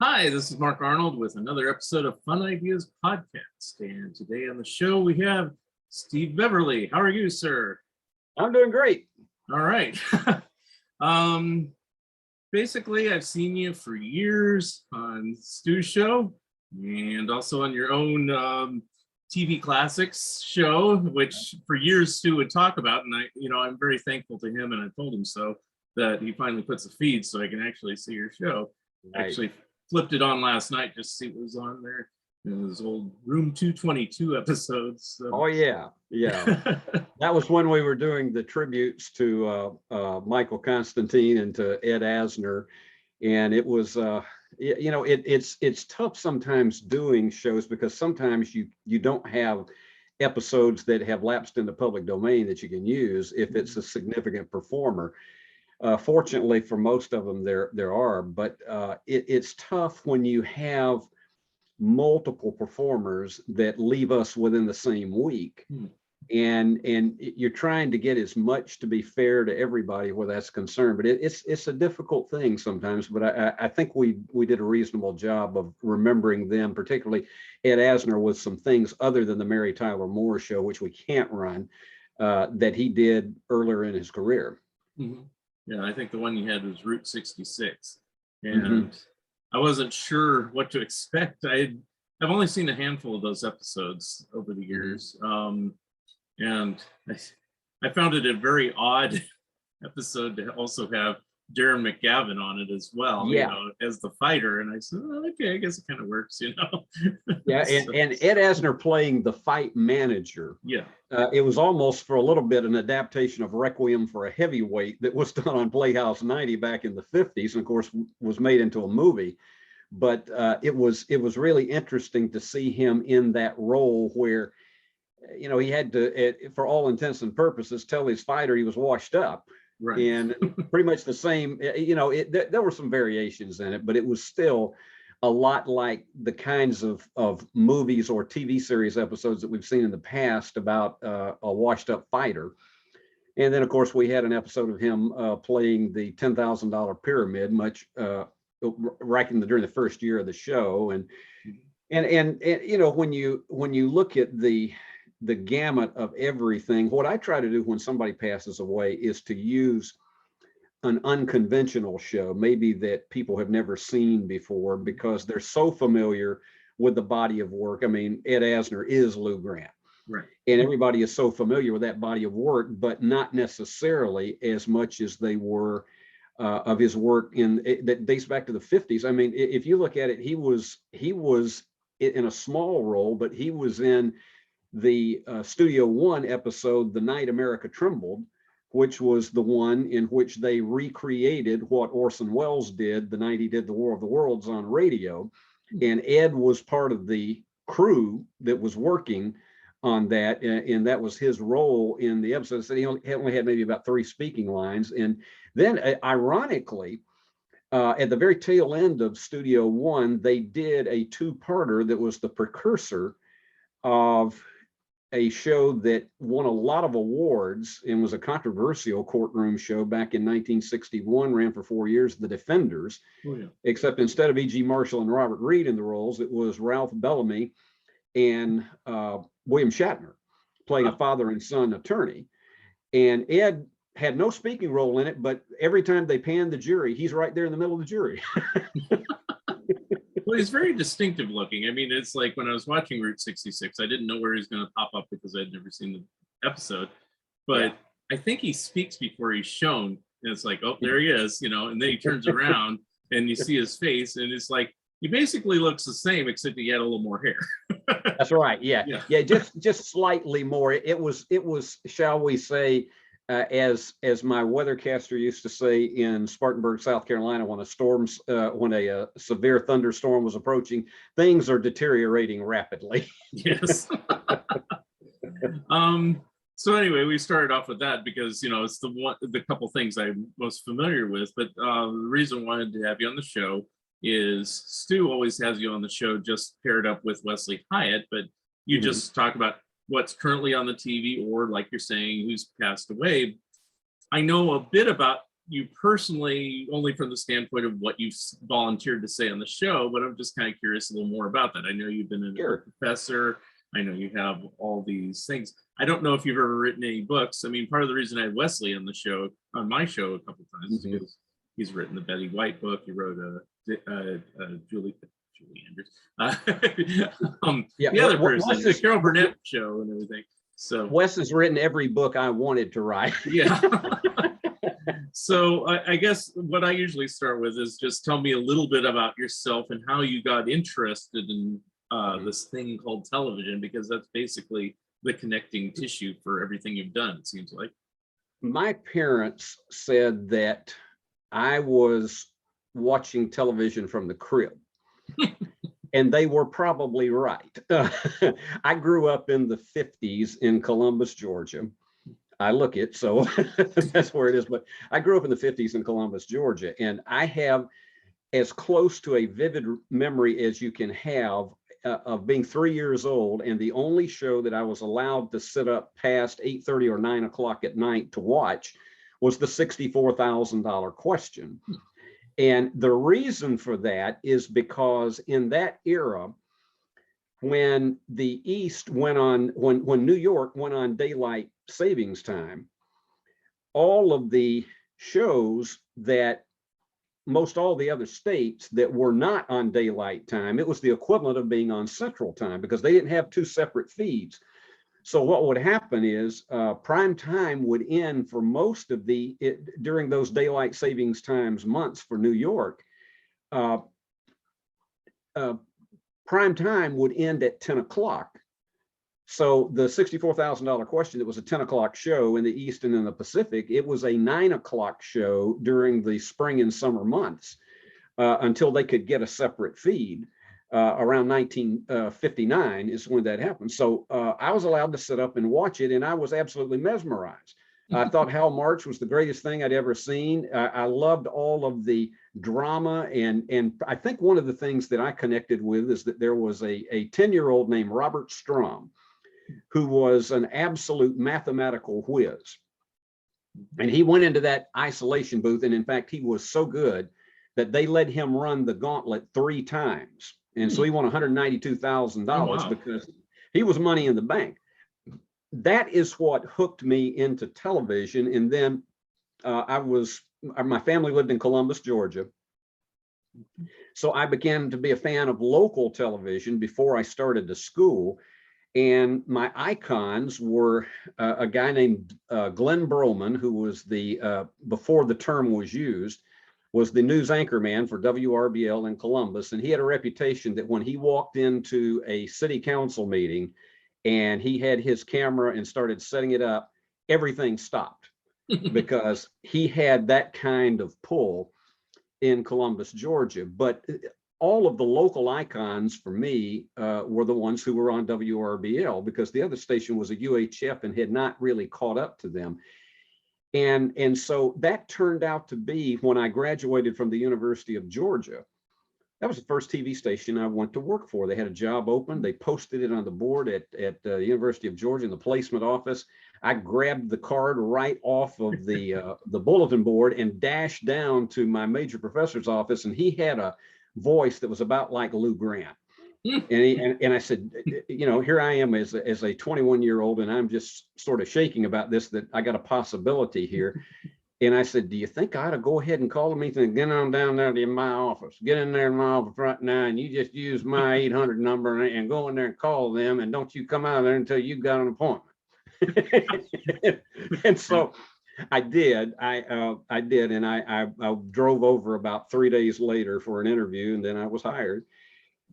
Hi, this is Mark Arnold with another episode of Fun Ideas Podcast. And today on the show, we have Steve Beverly. How are you, sir? I'm doing great. All right. um, Basically, I've seen you for years on Stu's show and also on your own TV Classics show, which for years Stu would talk about. And I'm very thankful to him, and I told him so, that he finally puts a feed so I can actually see your show. Right. Actually flipped it on last night just to see what was on there. It was old Room 222 episodes. So. Oh yeah. That was when we were doing the tributes to Michael Constantine and to Ed Asner, and it was it's tough sometimes doing shows because sometimes you don't have episodes that have lapsed in the public domain that you can use if it's a significant performer. Fortunately for most of them there are, but it's tough when you have multiple performers that leave us within the same week. And you're trying to get as much to be fair to everybody where that's concerned, but it's a difficult thing sometimes. But I think we did a reasonable job of remembering them, particularly Ed Asner, with some things other than the Mary Tyler Moore show, which we can't run, that he did earlier in his career. Mm-hmm. Yeah, I think the one you had was Route 66, and I wasn't sure what to expect. I've only seen a handful of those episodes over the years, and I found it a very odd episode to also have Darren McGavin on it as well, as the fighter. And I said, oh, okay, I guess it kind of works, Yeah, and Ed Asner playing the fight manager. Yeah. It was almost for a little bit an adaptation of Requiem for a Heavyweight that was done on Playhouse 90 back in the 50s, and of course was made into a movie. But it was really interesting to see him in that role where, he had to, for all intents and purposes, tell his fighter he was washed up. Right. And pretty much the same, there were some variations in it, but it was still a lot like the kinds of movies or TV series episodes that we've seen in the past about a washed up fighter. And then, of course, we had an episode of him playing the $10,000 pyramid, much right during the first year of the show. And when you look at the gamut of everything, what I try to do when somebody passes away is to use an unconventional show, maybe that people have never seen before, because they're so familiar with the body of work. I mean, Ed Asner is Lou Grant. Right. And everybody is so familiar with that body of work, but not necessarily as much as they were of his work that dates back to the 50s. I mean, if you look at it, he was in a small role, but he was in the Studio One episode, The Night America Trembled, which was the one in which they recreated what Orson Welles did the night he did The War of the Worlds on radio. And Ed was part of the crew that was working on that, and that was his role in the episode. So he only had maybe about 3 speaking lines. And then, ironically, at the very tail end of Studio One, they did a 2-parter that was the precursor of a show that won a lot of awards and was a controversial courtroom show back in 1961, ran for 4 years, The Defenders. Oh, yeah. Except instead of E.G. Marshall and Robert Reed in the roles, it was Ralph Bellamy and William Shatner playing a father and son attorney. And Ed had no speaking role in it, but every time they panned the jury, he's right there in the middle of the jury. Well, he's very distinctive looking. I mean, it's like when I was watching Route 66, I didn't know where he's going to pop up because I'd never seen the episode. But I think he speaks before he's shown. And it's like, oh, there he is, and then he turns around and you see his face. And it's like, he basically looks the same, except he had a little more hair. That's right. Yeah. Just slightly more. It was, shall we say, as my weathercaster used to say in Spartanburg, South Carolina, when a severe thunderstorm was approaching, things are deteriorating rapidly. Yes. So anyway, we started off with that because it's the couple things I'm most familiar with. But the reason I wanted to have you on the show is Stu always has you on the show just paired up with Wesley Hyatt, but you just talk about what's currently on the TV, or like you're saying, who's passed away. I know a bit about you personally only from the standpoint of what you've volunteered to say on the show, but I'm just kind of curious a little more about that. I know you've been a professor. I know you have all these things. I don't know if you've ever written any books. I mean, part of the reason I had Wesley on the show, on my show a couple of times, is because he's written the Betty White book. He wrote a Julie Andrews, the other person, the Carol Burnett show and everything. So Wes has written every book I wanted to write. Yeah. So I guess what I usually start with is just tell me a little bit about yourself and how you got interested in this thing called television, because that's basically the connecting tissue for everything you've done, it seems like. My parents said that I was watching television from the crib. And they were probably right. I grew up in the 50s in Columbus, Georgia. I look it, so that's where it is. But I grew up in the 50s in Columbus, Georgia, and I have as close to a vivid memory as you can have of being 3 years old. And the only show that I was allowed to sit up past 8:30 or 9 o'clock at night to watch was the $64,000 question. And the reason for that is because in that era, when the East went on, when New York went on daylight savings time, all of the shows that most all the other states that were not on daylight time, it was the equivalent of being on Central Time because they didn't have two separate feeds. So what would happen is prime time would end for most of during those daylight savings times months for New York. Prime time would end at 10 o'clock. So the $64,000 question, it was a 10 o'clock show in the East and in the Pacific. It was a 9 o'clock show during the spring and summer months until they could get a separate feed. Around 1959 is when that happened. So I was allowed to sit up and watch it, and I was absolutely mesmerized. I thought Hal March was the greatest thing I'd ever seen. I loved all of the drama, and I think one of the things that I connected with is that there was a 10-year-old named Robert Strom, who was an absolute mathematical whiz. And he went into that isolation booth, and in fact, he was so good that they let him run the gauntlet 3 times. And so he won $192,000 because he was money in the bank. That is what hooked me into television. And then my family lived in Columbus, Georgia. So I began to be a fan of local television before I started to school. And my icons were a guy named Glenn Broman, who was before the term was used, was the news anchor man for WRBL in Columbus. And he had a reputation that when he walked into a city council meeting and he had his camera and started setting it up, everything stopped because he had that kind of pull in Columbus, Georgia. But all of the local icons for me were the ones who were on WRBL because the other station was a UHF and had not really caught up to them. And so that turned out to be when I graduated from the University of Georgia. That was the first TV station I went to work for. They had a job open. They posted it on the board at the University of Georgia in the placement office. I grabbed the card right off of the bulletin board and dashed down to my major professor's office. And he had a voice that was about like Lou Grant. And I said, here I am as a 21-year-old, and I'm just sort of shaking about this, that I got a possibility here. And I said, do you think I ought to go ahead and call them? He said, get on down there to my office. Get in there in my office right now, and you just use my 800 number and go in there and call them, and don't you come out of there until you've got an appointment. And so I did. I did, and I drove over about 3 days later for an interview, and then I was hired.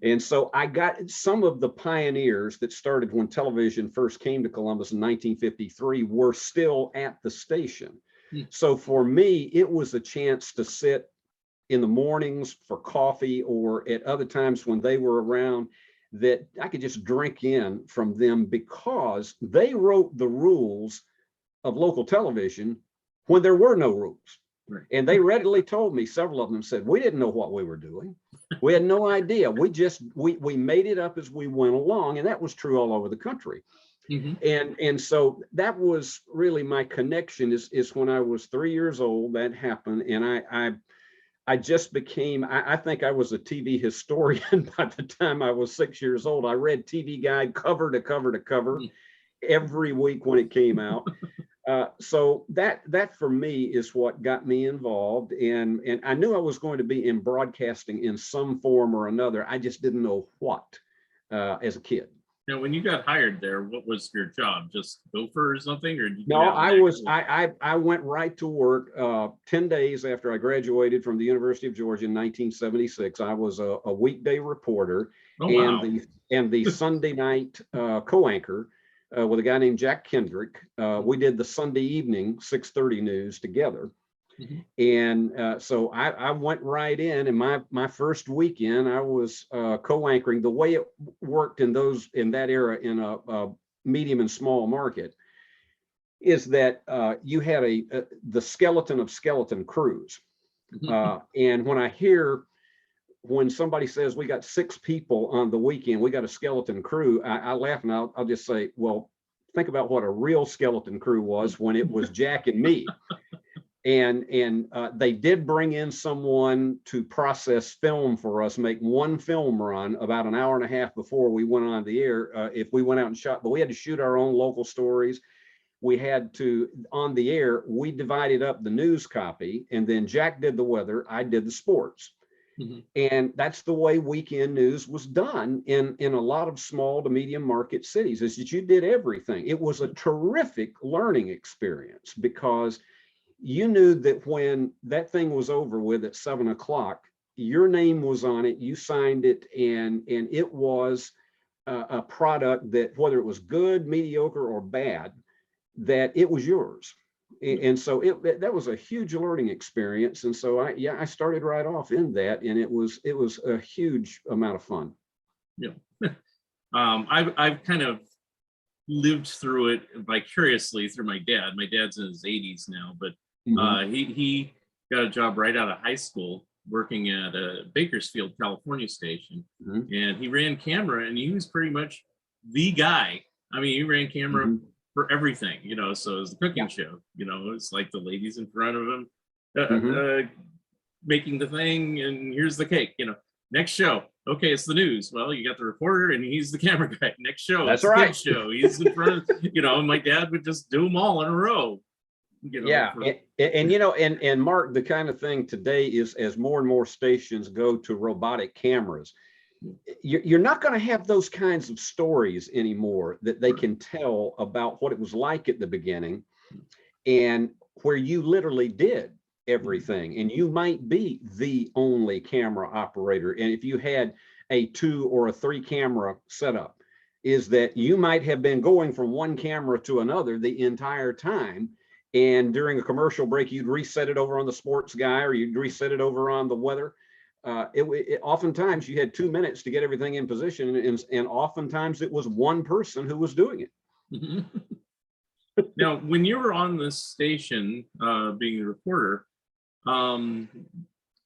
And so I got some of the pioneers that started when television first came to Columbus in 1953 were still at the station. So for me, it was a chance to sit in the mornings for coffee or at other times when they were around that I could just drink in from them because they wrote the rules of local television when there were no rules. Right. And they readily told me, several of them said, we didn't know what we were doing. We had no idea. We made it up as we went along. And that was true all over the country. Mhm. And so that was really my connection is when I was 3 years old, that happened. And I just became, I think I was a TV historian by the time I was 6 years old. I read TV Guide cover to cover to cover every week when it came out. So that for me is what got me involved, and I knew I was going to be in broadcasting in some form or another. I just didn't know what as a kid. Now, when you got hired there, what was your job? Just gopher or something, or did you No, have an actual? I went right to work 10 days after I graduated from the University of Georgia in 1976. I was a weekday reporter Oh and wow. the Sunday night co-anchor with a guy named Jack Kendrick. We did the Sunday evening 6:30 news together. Mhm. And so I went right in, and my first weekend I was co-anchoring. The way it worked in that era in a medium and small market is that you had the skeleton of skeleton crews. And when somebody says we got 6 people on the weekend, we got a skeleton crew, I laugh, and I'll just say, well, think about what a real skeleton crew was when it was Jack and me. And they did bring in someone to process film for us, make one film run about an hour and a half before we went on the air. If we went out and shot, but we had to shoot our own local stories. We had to, on the air, we divided up the news copy, and then Jack did the weather, I did the sports. Mhm. And that's the way weekend news was done in a lot of small to medium market cities, is that you did everything. It was a terrific learning experience because you knew that when that thing was over with at 7 o'clock, your name was on it, you signed it, and it was a product that, whether it was good, mediocre, or bad, that it was yours. And so that was a huge learning experience. And so I started right off in that, and it was a huge amount of fun. Yeah. I've kind of lived through it vicariously through my dad. My dad's in his 80s now, but he got a job right out of high school working at a Bakersfield, California station, and he ran camera, and he was pretty much the guy. I mean, he ran camera for everything, so it was the cooking show, it's like the ladies in front of him making the thing, and here's the cake, next show, okay, it's the news. Well, you got the reporter and he's the camera guy. Next show, That's it's right. the show, he's in front of, and my dad would just do them all in a row. Yeah, and Mark, the kind of thing today is, as more and more stations go to robotic cameras, you're not going to have those kinds of stories anymore that they can tell about what it was like at the beginning, and where you literally did everything, and you might be the only camera operator. And if you had a 2 or a 3 camera setup, is that you might have been going from one camera to another the entire time. And during a commercial break, you'd reset it over on the sports guy, or you'd reset it over on the weather. Oftentimes you had 2 minutes to get everything in position, and oftentimes it was one person who was doing it. Now, when you were on this station, being a reporter,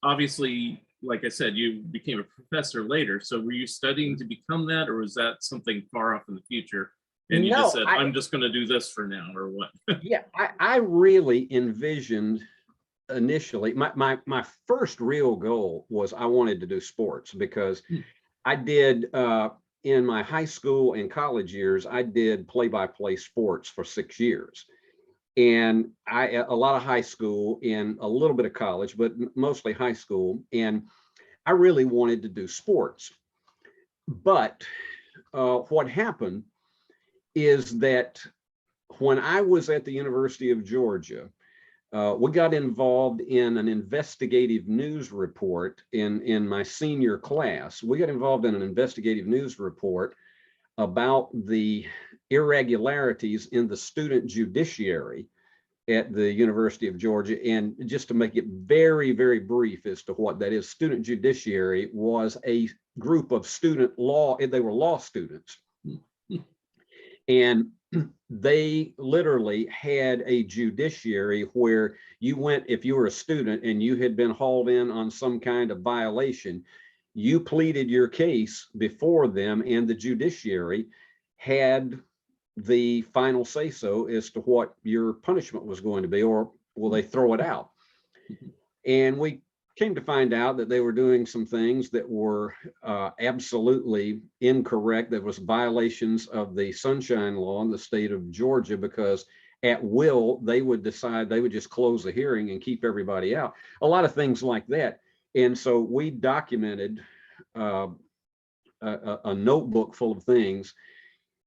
obviously, like I said, you became a professor later. So were you studying to become that, or was that something far off in the future? And you just said, I'm just going to do this for now, or what? Yeah, I really envisioned initially, my first real goal was I wanted to do sports, because I did in my high school and college years, I did play-by-play sports for 6 years. And a lot of high school and a little bit of college, but mostly high school. And I really wanted to do sports. But what happened is that when I was at the University of Georgia, we got involved in an investigative news report in my senior class. We got involved in an investigative news report about the irregularities in the student judiciary at the University of Georgia. And just to make it very, very brief as to what that is, student judiciary was a group of student law, they were law students. And they literally had a judiciary where you went, if you were a student and you had been hauled in on some kind of violation, you pleaded your case before them, and the judiciary had the final say-so as to what your punishment was going to be, or will they throw it out? And we came to find out that they were doing some things that were absolutely incorrect. There was violations of the Sunshine Law in the state of Georgia, because at will, they would decide they would just close the hearing and keep everybody out. A lot of things like that. And so we documented a notebook full of things,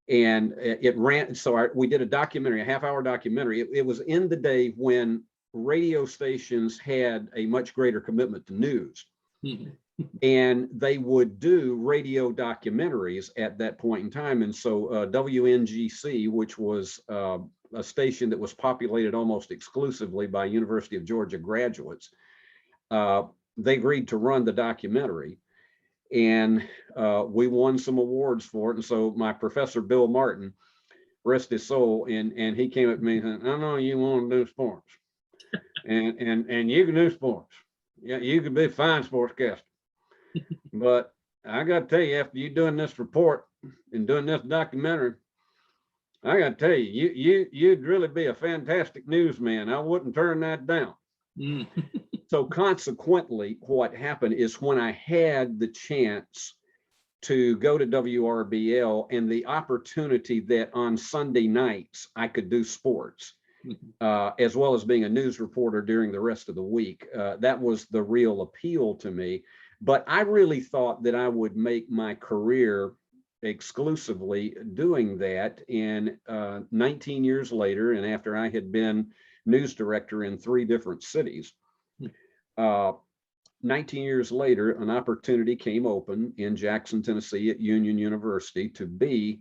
and it ran. So we did a documentary, a half-hour documentary. It was in the day when radio stations had a much greater commitment to news. And they would do radio documentaries at that point in time. And so WNGC, which was a station that was populated almost exclusively by University of Georgia graduates, they agreed to run the documentary. And we won some awards for it. And so my professor, Bill Martin, rest his soul, and he came up to me and said, I know you want to do sports. And you can do sports. Yeah, you could be a fine sportscaster. But I got to tell you, after you doing this report and doing this documentary, I got to tell you, you'd really be a fantastic newsman. I wouldn't turn that down. So consequently, what happened is when I had the chance to go to WRBL and the opportunity that on Sunday nights I could do sports, as well as being a news reporter during the rest of the week, that was the real appeal to me. But I really thought that I would make my career exclusively doing that. And 19 years later, and after I had been news director in 3 different cities, 19 years later, an opportunity came open in Jackson, Tennessee at Union University to be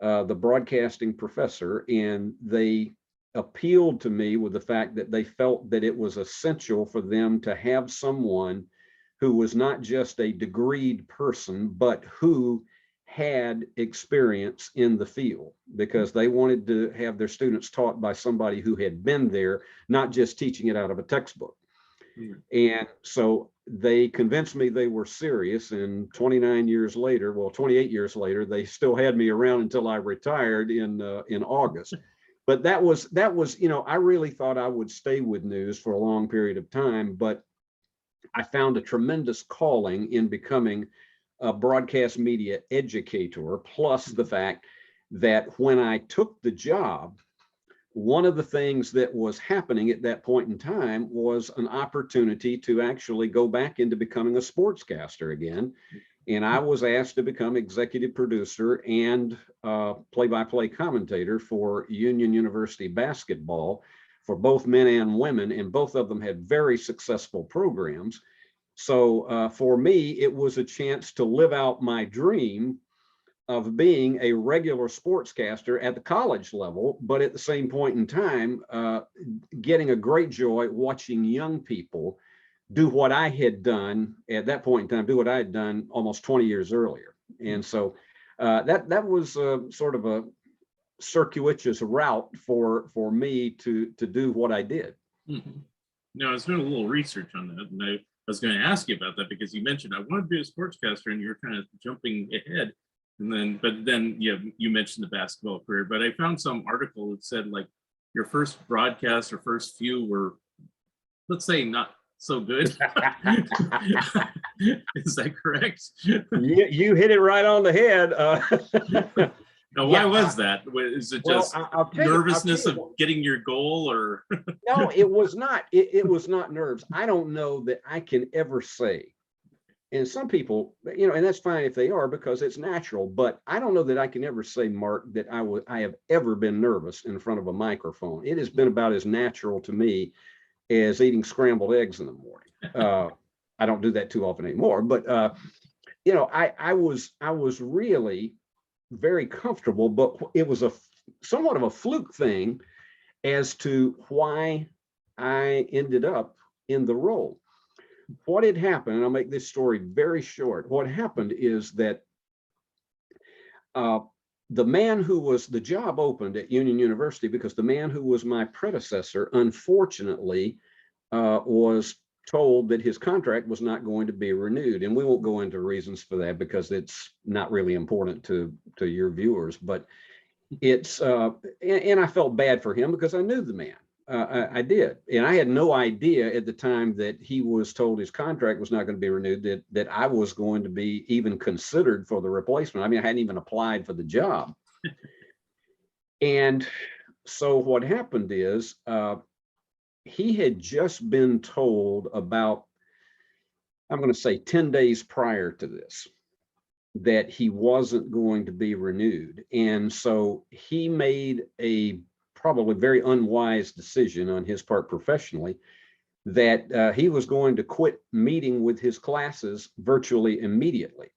the broadcasting professor. And they appealed to me with the fact that they felt that it was essential for them to have someone who was not just a degreed person, but who had experience in the field, because they wanted to have their students taught by somebody who had been there, not just teaching it out of a textbook. And so they convinced me they were serious, and 29 years later, well, 28 years later, they still had me around until I retired in August. But that was, you know, I really thought I would stay with news for a long period of time, but I found a tremendous calling in becoming a broadcast media educator, plus the fact that when I took the job, one of the things that was happening at that point in time was an opportunity to actually go back into becoming a sportscaster again. And I was asked to become executive producer and play-by-play commentator for Union University basketball for both men and women, and both of them had very successful programs. So for me, it was a chance to live out my dream of being a regular sportscaster at the college level, but at the same point in time, getting a great joy watching young people do what I had done at that point in time, do what I had done almost 20 years earlier. And so that was sort of a circuitous route for me to do what I did. Now, I was doing a little research on that, and I was going to ask you about that, because you mentioned I want to be a sportscaster, and you're kind of jumping ahead. And then, but then you mentioned the basketball career, but I found some article that said like your first broadcast or first few were, let's say, not so good. Is that correct? You hit it right on the head. Now, why was that? Is it just nervousness of getting your goal, or? No, it was not. It was not nerves. I don't know that I can ever say. And some people, you know, and that's fine if they are, because it's natural, but I don't know that I can ever say, Mark, that I have ever been nervous in front of a microphone. It has been about as natural to me as eating scrambled eggs in the morning. I don't do that too often anymore, but you know, I was really very comfortable, but it was somewhat of a fluke thing as to why I ended up in the role. What had happened, and I'll make this story very short. What happened is that the man who was, the job opened at Union University because the man who was my predecessor, unfortunately, was told that his contract was not going to be renewed. And we won't go into reasons for that because it's not really important to your viewers. But it's and I felt bad for him because I knew the man. I did, and I had no idea at the time that he was told his contract was not going to be renewed, that I was going to be even considered for the replacement. I mean, I hadn't even applied for the job. And so what happened is he had just been told about, I'm going to say 10 days prior to this, that he wasn't going to be renewed. And so he made a probably very unwise decision on his part professionally, that he was going to quit meeting with his classes virtually immediately.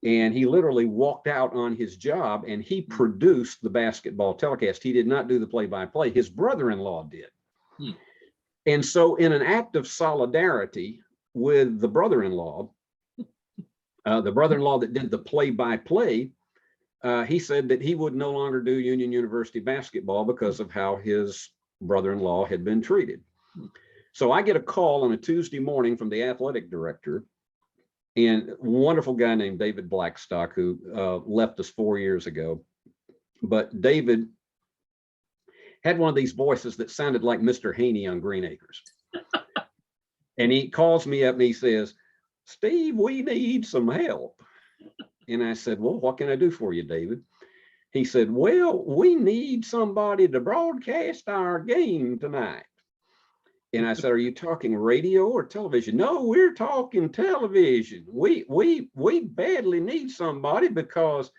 And he literally walked out on his job, and he produced the basketball telecast. He did not do the play-by-play. His brother-in-law did. And so in an act of solidarity with the brother-in-law that did the play-by-play, he said that he would no longer do Union University basketball because of how his brother-in-law had been treated. So I get a call on a Tuesday morning from the athletic director, and a wonderful guy named David Blackstock, who left us 4 years ago. But David had one of these voices that sounded like Mr. Haney on Green Acres. And he calls me up and he says, "Steve, we need some help." And I said, "Well, what can I do for you, David?" He said, "Well, we need somebody to broadcast our game tonight." And I said, "Are you talking radio or television?" "No, we're talking television. We badly need somebody because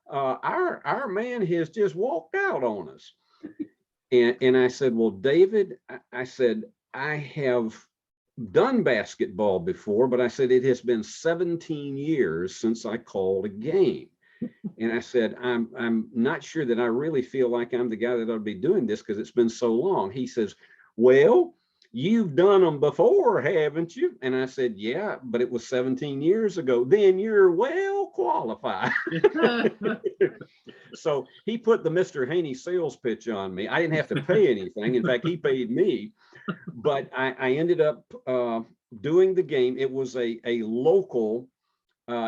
our man has just walked out on us." And I said, "Well, David," I said, "I have done basketball before, but I said it has been 17 years since I called a game." And I said, I'm not sure that I really feel like I'm the guy that ought to be doing this because it's been so long." He says, "Well, you've done them before, haven't you?" And I said, "Yeah, but it was 17 years ago." "Then you're well qualified." So he put the Mr. Haney sales pitch on me. I didn't have to pay anything. In fact, he paid me. But I ended up doing the game. It was a local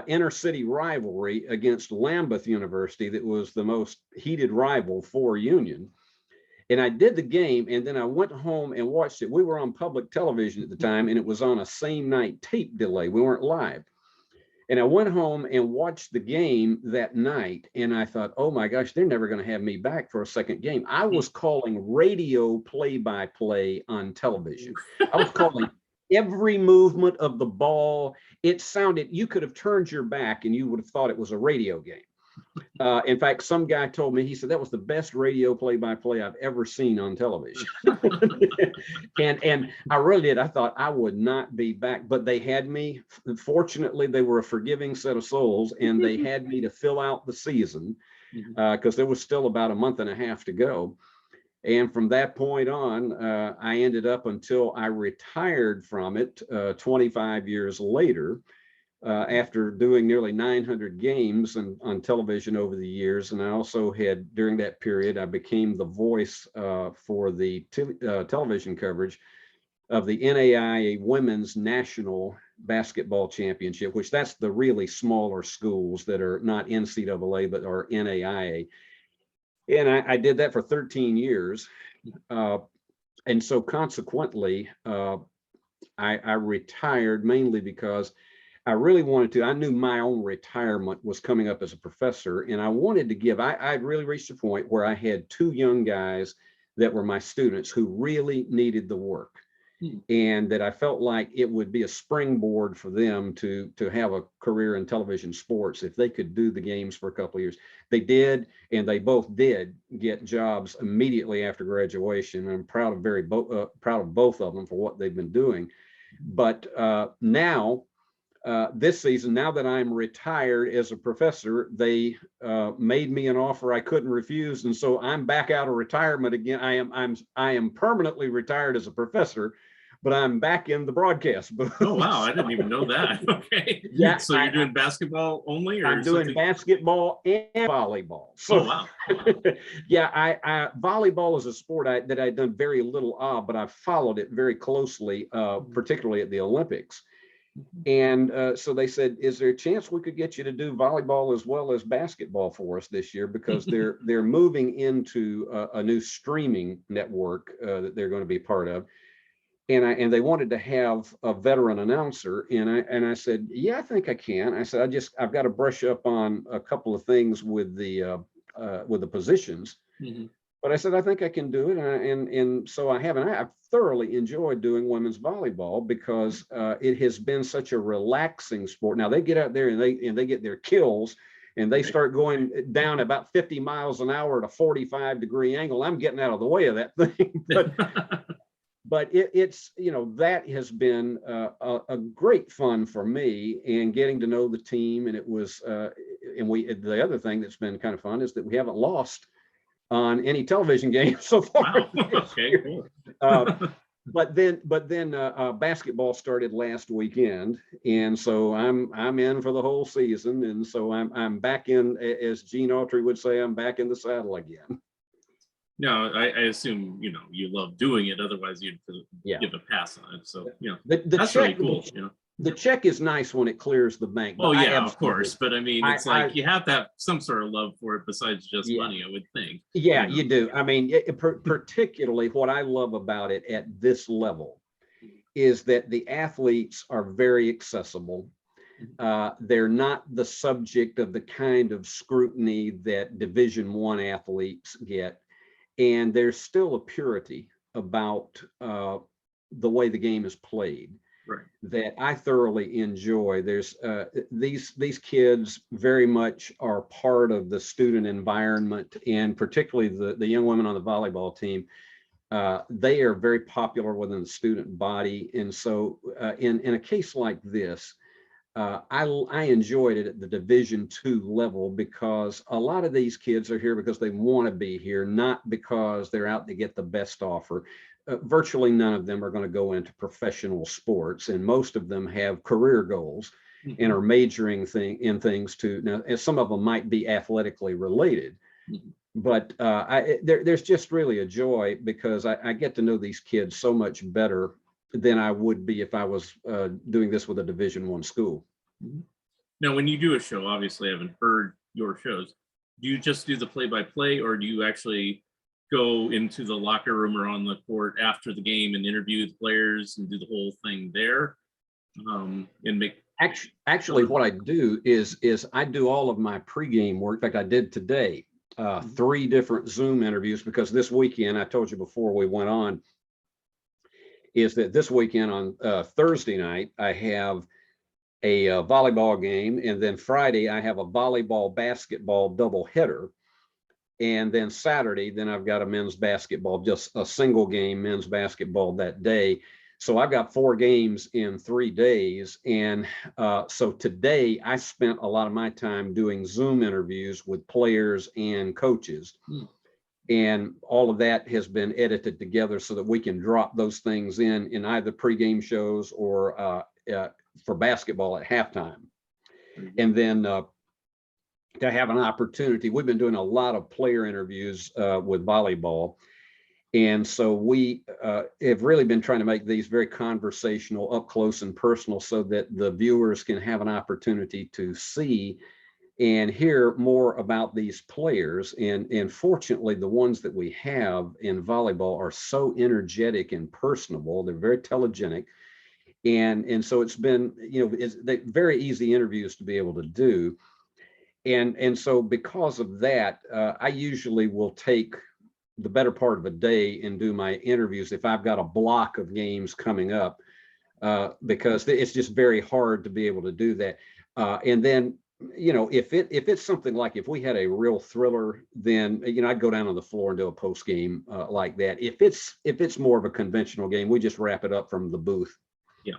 inner city rivalry against Lambeth University that was the most heated rival for Union. And I did the game, and then I went home and watched it. We were on public television at the time, and it was on a same night tape delay. We weren't live. And I went home and watched the game that night, and I thought, oh my gosh, they're never going to have me back for a second game. I was calling radio play-by-play on television. I was calling every movement of the ball. It sounded, you could have turned your back and you would have thought it was a radio game. In fact, some guy told me, he said, that was the best radio play-by-play I've ever seen on television. and I really did. I thought I would not be back, but they had me. Fortunately, they were a forgiving set of souls, and they had me to fill out the season because there was still about a month and a half to go. And from that point on, I ended up until I retired from it 25 years later. After doing nearly 900 games on television over the years. And I also had, during that period, I became the voice for the television coverage of the NAIA Women's National Basketball Championship, which that's the really smaller schools that are not NCAA, but are NAIA. And I did that for 13 years. And so consequently, I retired mainly because I really wanted to. I knew my own retirement was coming up as a professor, and I wanted to give. I'd really reached a point where I had two young guys that were my students who really needed the work, and that I felt like it would be a springboard for them to have a career in television sports if they could do the games for a couple of years. They did, and they both did get jobs immediately after graduation. I'm proud of both of them for what they've been doing. But now. This season, now that I'm retired as a professor, they made me an offer I couldn't refuse, and so I'm back out of retirement again. I am permanently retired as a professor, but I'm back in the broadcast booth. Oh wow, I didn't even know that. Okay. Yeah. So you're doing basketball only, or I'm doing basketball and volleyball. So, oh wow. Yeah, I volleyball is a sport that I've done very little of, but I've followed it very closely, particularly at the Olympics. And so they said, is there a chance we could get you to do volleyball as well as basketball for us this year? Because they're moving into a new streaming network that they're going to be part of. And they wanted to have a veteran announcer. And I said, yeah, I think I can. I said, I've got to brush up on a couple of things with the positions. Mhm. But I said, I think I can do it. And so I have. And I've thoroughly enjoyed doing women's volleyball because it has been such a relaxing sport. Now they get out there and they get their kills and they start going down about 50 miles an hour at a 45-degree angle. I'm getting out of the way of that thing. But it's, that has been a great fun for me, and getting to know the team. And it was, the other thing that's been kind of fun is that we haven't lost on any television game so far. Wow. Okay, cool. But then basketball started last weekend, and so I'm in for the whole season, and so I'm back in, as Gene Autry would say, I'm back in the saddle again. No, I assume you love doing it, otherwise you'd give a pass on it. So that's really cool. The check is nice when it clears the bank. Oh yeah, of course. But I mean, it's like you have to have some sort of love for it besides just money, I would think. Yeah, you do. I mean, particularly what I love about it at this level is that the athletes are very accessible. They're not the subject of the kind of scrutiny that Division I athletes get. And there's still a purity about the way the game is played. Right. That I thoroughly enjoy. There's these kids very much are part of the student environment, and particularly the young women on the volleyball team. They are very popular within the student body, and so in a case like this, I enjoyed it at the Division II level because a lot of these kids are here because they want to be here, not because they're out to get the best offer. Virtually none of them are going to go into professional sports, and most of them have career goals and are majoring in things too. Now, and some of them might be athletically related, but there's just really a joy because I get to know these kids so much better than I would be if I was doing this with a Division I school. Now, when you do a show, obviously I haven't heard your shows. Do you just do the play-by-play, or do you actually go into the locker room or on the court after the game and interview the players and do the whole thing there? And make actually what I do is I do all of my pregame work. In fact, I did today 3 different Zoom interviews, because this weekend, I told you before we went on, is that this weekend on Thursday night I have a volleyball game, and then Friday I have a volleyball basketball doubleheader. And then Saturday, then I've got a men's basketball, just a single game men's basketball that day. So I've got 4 games in 3 days. And so today I spent a lot of my time doing Zoom interviews with players and coaches. And all of that has been edited together so that we can drop those things in either pregame shows or for basketball at halftime. And then to have an opportunity, we've been doing a lot of player interviews with volleyball. And so we have really been trying to make these very conversational, up close and personal, so that the viewers can have an opportunity to see and hear more about these players. And fortunately, the ones that we have in volleyball are so energetic and personable. They're very telegenic. And so it's been, they're very easy interviews to be able to do. And so because of that, I usually will take the better part of a day and do my interviews if I've got a block of games coming up, because it's just very hard to be able to do that. And then, if it's something like, if we had a real thriller, then, I'd go down on the floor and do a post game like that. If it's more of a conventional game, we just wrap it up from the booth. Yeah.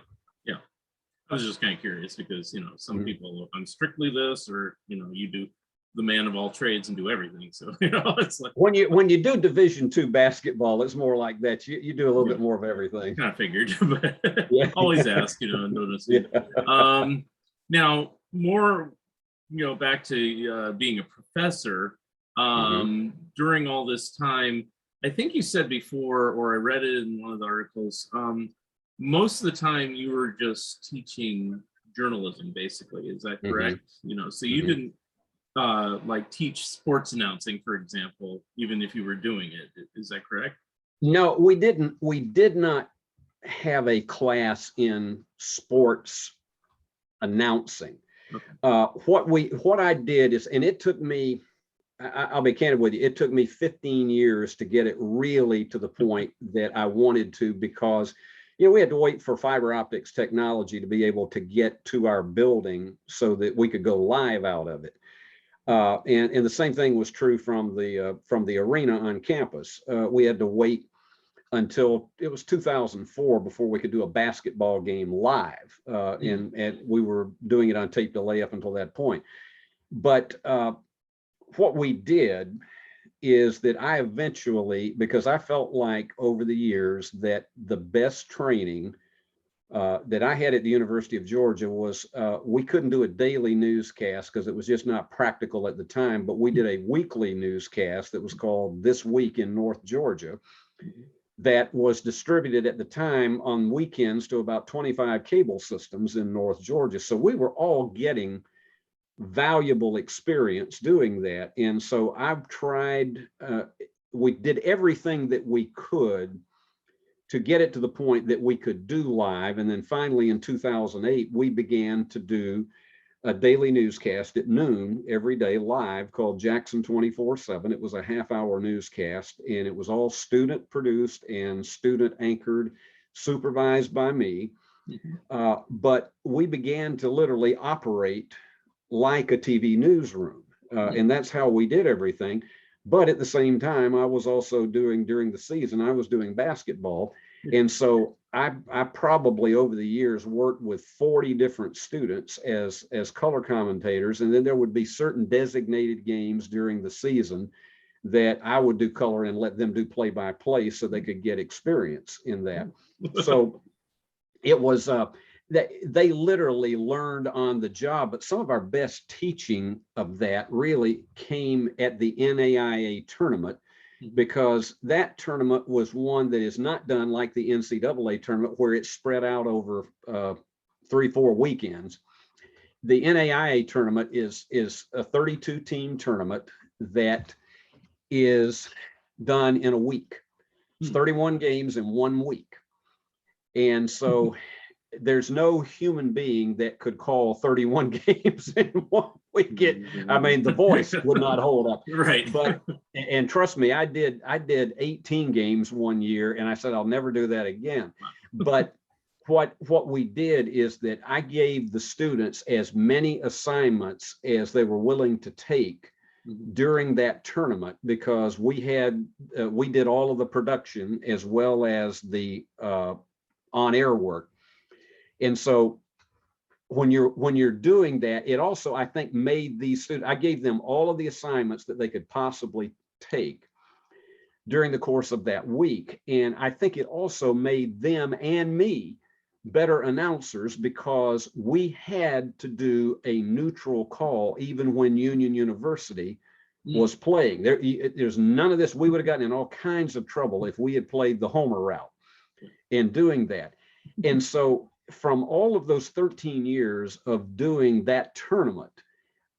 I was just kind of curious because, some people look on strictly this, or, you do the man of all trades and do everything. So, it's like when you do Division II basketball, it's more like that. You do a little bit more of everything. Kind of figured, but yeah. Always ask, and notice. Yeah. Now more, back to being a professor, during all this time, I think you said before, or I read it in one of the articles, most of the time you were just teaching journalism, basically. Is that correct? You know, so you didn't like teach sports announcing, for example, even if you were doing it. Is that correct? No, we didn't. We did not have a class in sports announcing. Okay. What I did is, and it took me, I'll be candid with you, it took me 15 years to get it really to the point that I wanted to, because, you know, we had to wait for fiber optics technology to be able to get to our building so that we could go live out of it. And the same thing was true from the arena on campus. We had to wait until it was 2004 before we could do a basketball game live. And we were doing it on tape delay up until that point. But what we did is that I eventually, because I felt like over the years that the best training that I had at the University of Georgia was, we couldn't do a daily newscast because it was just not practical at the time, but we did a weekly newscast that was called This Week in North Georgia, that was distributed at the time on weekends to about 25 cable systems in North Georgia. So we were all getting valuable experience doing that. And so I've tried, we did everything that we could to get it to the point that we could do live. And then finally in 2008, we began to do a daily newscast at noon every day live called Jackson 24/7. It was a half-hour newscast, and it was all student produced and student anchored, supervised by me. But we began to literally operate like a TV newsroom. And that's how we did everything. But at the same time, I was also doing, during the season, I was doing basketball. And so I probably over the years worked with 40 different students as color commentators. And then there would be certain designated games during the season that I would do color and let them do play-by-play so they could get experience in that. So it was, they literally learned on the job, but some of our best teaching of that really came at the NAIA tournament, because that tournament was one that is not done like the NCAA tournament where it's spread out over 3-4 weekends. The NAIA tournament is a 32 team tournament that is done in a week. It's 31 games in 1 week. And so there's no human being that could call 31 games in 1 weekend. I mean, the voice would not hold up. Right. But, and trust me, I did 18 games 1 year, and I said, I'll never do that again. But what we did is that I gave the students as many assignments as they were willing to take during that tournament, because we had, we did all of the production as well as the on-air work. And so when you're doing that, it also, I think, made these students, I gave them all of the assignments that they could possibly take during the course of that week. And I think it also made them and me better announcers, because we had to do a neutral call even when Union University was playing. There's none of this. We would have gotten in all kinds of trouble if we had played the Homer route in doing that. And so from all of those 13 years of doing that tournament,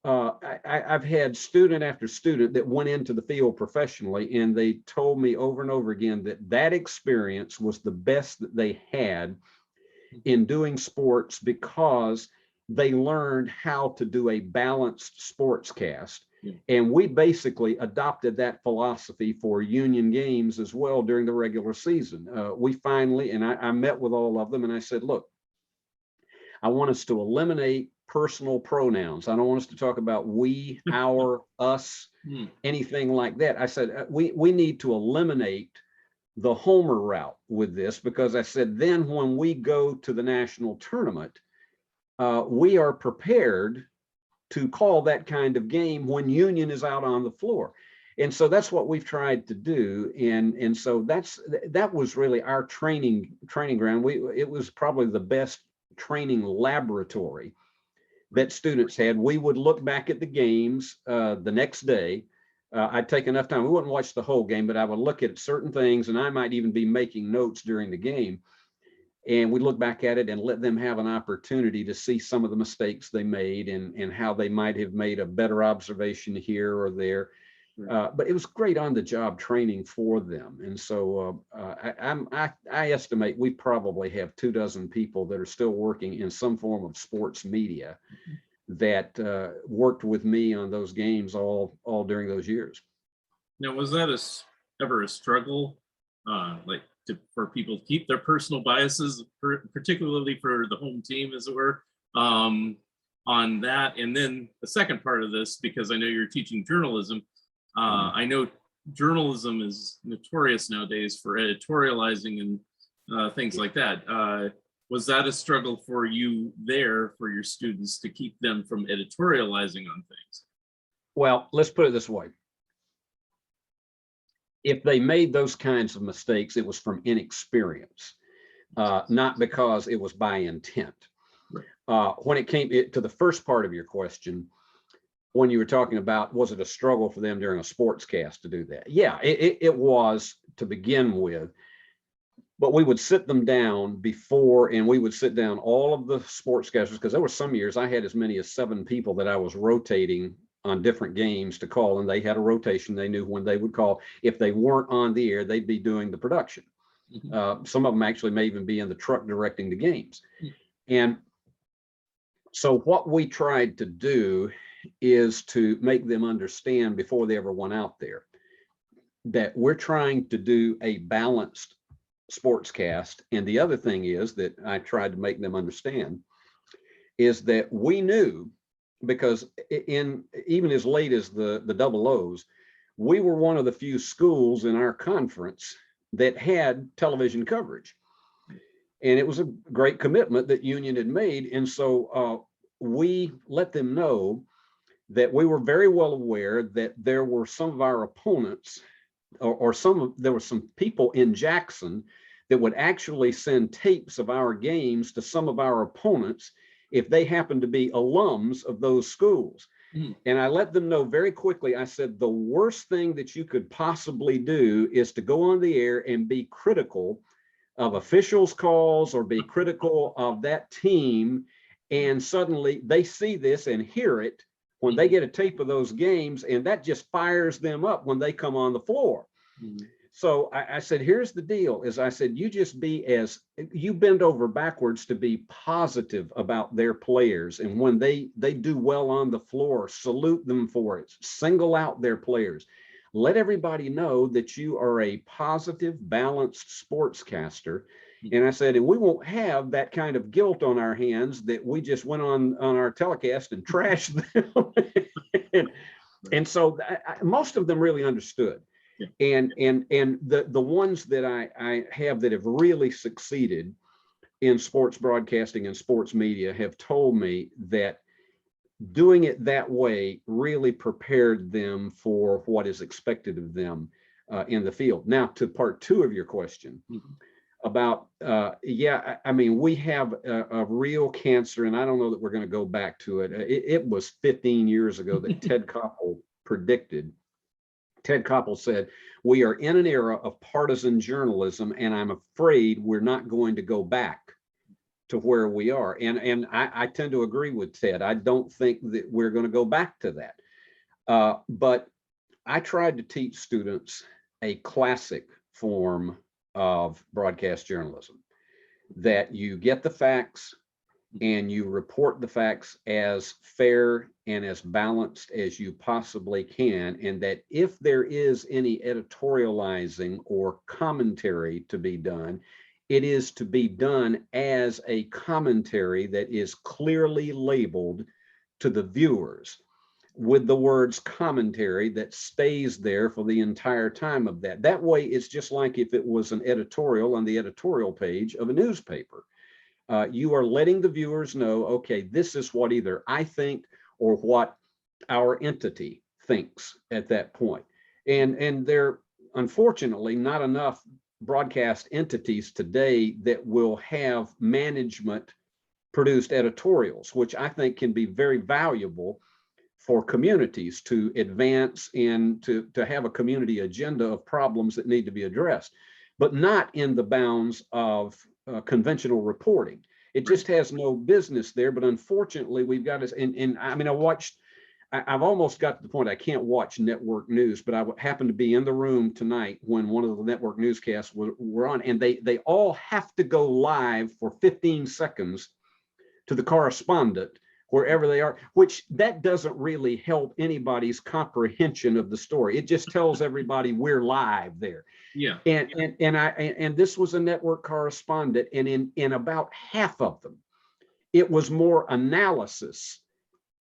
I've had student after student that went into the field professionally, and they told me over and over again that that experience was the best that they had in doing sports, because they learned how to do a balanced sportscast. And we basically adopted that philosophy for Union games as well during the regular season. We finally, and I met with all of them, and I said, look, I want us to eliminate personal pronouns. I don't want us to talk about we, our, us, anything like that. I said, we need to eliminate the Homer route with this, because I said, then when we go to the national tournament, we are prepared to call that kind of game when Union is out on the floor. And so that's what we've tried to do. And so that was really our training ground. It was probably the best training laboratory that students had. We would look back at the games the next day. I'd take enough time. We wouldn't watch the whole game, but I would look at certain things, and I might even be making notes during the game. And we look back at it and let them have an opportunity to see some of the mistakes they made and how they might have made a better observation here or there. But it was great on the job training for them. And so I estimate we probably have 24 people that are still working in some form of sports media that worked with me on those games all during those years. Now, was that ever a struggle, for people to keep their personal biases, particularly for the home team, as it were, on that? And then the second part of this, because I know you're teaching journalism, I know journalism is notorious nowadays for editorializing and things like that. Was that a struggle for you there, for your students, to keep them from editorializing on things? Well, let's put it this way. If they made those kinds of mistakes, it was from inexperience, not because it was by intent. Right. When it came to the first part of your question, when you were talking about, was it a struggle for them during a sportscast to do that? Yeah, it was to begin with. But we would sit them down before, and we would sit down all of the sportscasters, because there were some years I had as many as 7 people that I was rotating on different games to call, and they had a rotation. They knew when they would call. If they weren't on the air, they'd be doing the production. Some of them actually may even be in the truck directing the games. And so what we tried to do is to make them understand before they ever went out there that we're trying to do a balanced sportscast. And the other thing is that I tried to make them understand is that we knew, because even as late as the double O's, we were one of the few schools in our conference that had television coverage. And it was a great commitment that Union had made. And so we let them know that we were very well aware that there were some of our opponents, there were some people in Jackson that would actually send tapes of our games to some of our opponents if they happened to be alums of those schools. And I let them know very quickly, I said, the worst thing that you could possibly do is to go on the air and be critical of officials' calls or be critical of that team. And suddenly they see this and hear it when they get a tape of those games, and that just fires them up when they come on the floor. So I said, here's the deal, is I said, you bend over backwards to be positive about their players. And when they do well on the floor, salute them for it, single out their players. Let everybody know that you are a positive, balanced sportscaster. And I said, and we won't have that kind of guilt on our hands that we just went on our telecast and trashed them. and so most of them really understood. And the ones that I have that have really succeeded in sports broadcasting and sports media have told me that doing it that way really prepared them for what is expected of them in the field. Now, to part 2 of your question about, I mean, we have a real cancer, and I don't know that we're going to go back to it. It was 15 years ago that Ted Koppel predicted. Ted Koppel said, we are in an era of partisan journalism, and I'm afraid we're not going to go back to where we are. And I tend to agree with Ted. I don't think that we're going to go back to that. But I tried to teach students a classic form of broadcast journalism, that you get the facts and you report the facts as fair and as balanced as you possibly can, and that if there is any editorializing or commentary to be done, it is to be done as a commentary that is clearly labeled to the viewers with the words commentary that stays there for the entire time of that. That way, it's just like if it was an editorial on the editorial page of a newspaper. You are letting the viewers know, okay, this is what either I think or what our entity thinks at that point. And there, unfortunately, not enough broadcast entities today that will have management produced editorials, which I think can be very valuable for communities to advance and to have a community agenda of problems that need to be addressed, but not in the bounds of conventional reporting. It just has no business there. But unfortunately, we've got to, and I mean, I've almost got to the point I can't watch network news, but I happened to be in the room tonight when one of the network newscasts were on, and they all have to go live for 15 seconds to the correspondent wherever they are, which that doesn't really help anybody's comprehension of the story. It just tells everybody we're live there. Yeah. And this was a network correspondent, and in about half of them, it was more analysis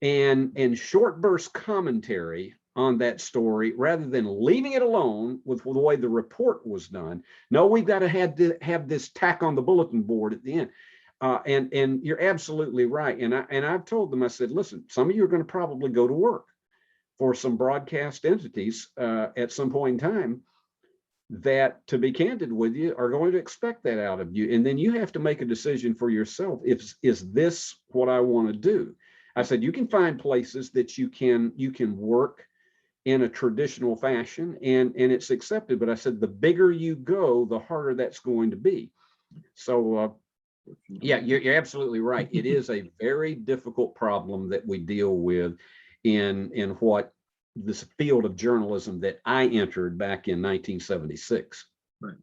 and short burst commentary on that story rather than leaving it alone with the way the report was done. No, we've got to have this tack on the bulletin board at the end. And you're absolutely right. And I've told them, I said, listen, some of you are going to probably go to work for some broadcast entities at some point in time that, to be candid with you, are going to expect that out of you. And then you have to make a decision for yourself. Is this what I want to do? I said, you can find places that you can work in a traditional fashion and it's accepted. But I said, the bigger you go, the harder that's going to be. So yeah, you're absolutely right. It is a very difficult problem that we deal with in what this field of journalism that I entered back in 1976. Right.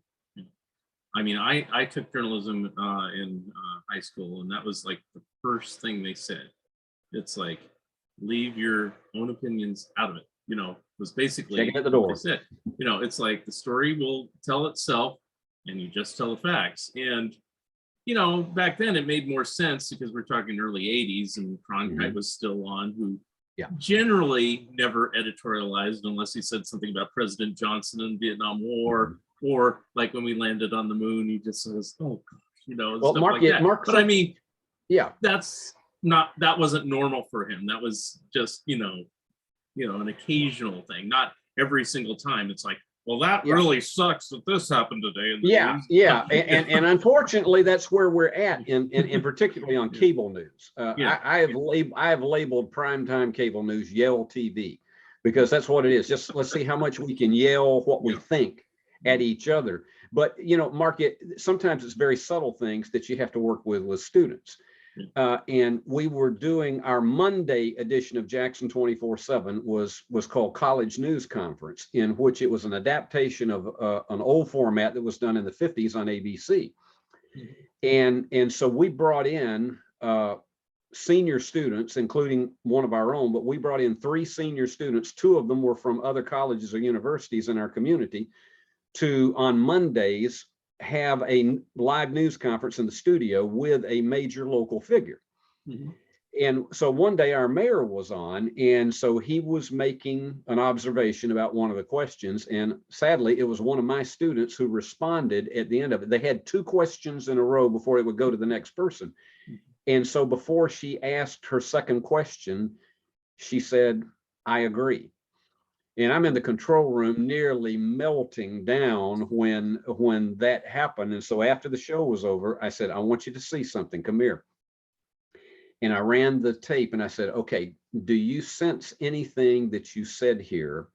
I mean, I took journalism in high school, and that was like the first thing they said. It's like, leave your own opinions out of it. You know, was basically check it at the door. They said, you know, it's like the story will tell itself, and you just tell the facts. And you know, back then it made more sense because we're talking early 80s, and Cronkite was still on, who generally never editorialized unless he said something about President Johnson and Vietnam War, or like when we landed on the moon, he just says, "Oh gosh," you know, well, stuff Mark, like that. But I mean, that wasn't normal for him. That was just, you know, an occasional thing, not every single time. It's like, well, that really sucks that this happened today. And unfortunately, that's where we're at, in particularly on cable news. I have labeled primetime cable news Yell TV, because that's what it is. Just let's see how much we can yell what we think at each other. But you know, Mark, sometimes it's very subtle things that you have to work with students. And we were doing our Monday edition of Jackson 24/7 was called College News Conference, in which it was an adaptation of an old format that was done in the 50s on ABC. And so we brought in senior students, including one of our own, but we brought in 3 senior students. 2 of them were from other colleges or universities in our community, to, on Mondays, have a live news conference in the studio with a major local figure. And so one day our mayor was on, and so he was making an observation about one of the questions, and sadly it was one of my students who responded at the end of it. They had 2 questions in a row before it would go to the next person. And so before she asked her second question, she said, "I agree." And I'm in the control room nearly melting down when that happened. And so after the show was over, I said, "I want you to see something. Come here." And I ran the tape and I said, "Okay, do you sense anything that you said here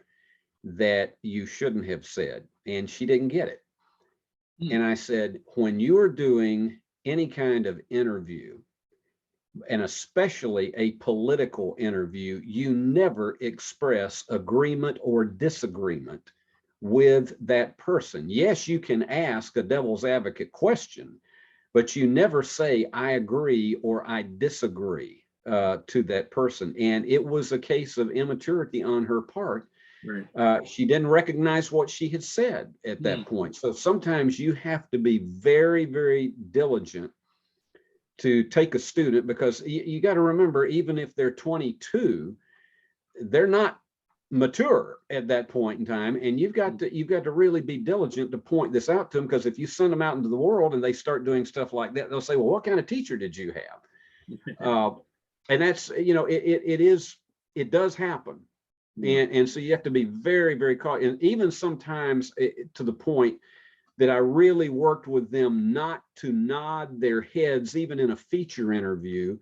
that you shouldn't have said?" And she didn't get it. And I said, "When you are doing any kind of interview, and especially a political interview, you never express agreement or disagreement with that person. Yes, you can ask a devil's advocate question, but you never say, 'I agree' or 'I disagree' to that person." And it was a case of immaturity on her part. She didn't recognize what she had said at that point. So sometimes you have to be very, very diligent to take a student, because you got to remember, even if they're 22, they're not mature at that point in time, and you've got to really be diligent to point this out to them, because if you send them out into the world and they start doing stuff like that, they'll say, "Well, what kind of teacher did you have?" And that's, you know, it does happen. And so you have to be very, very cautious, and even sometimes to the point that I really worked with them not to nod their heads, even in a feature interview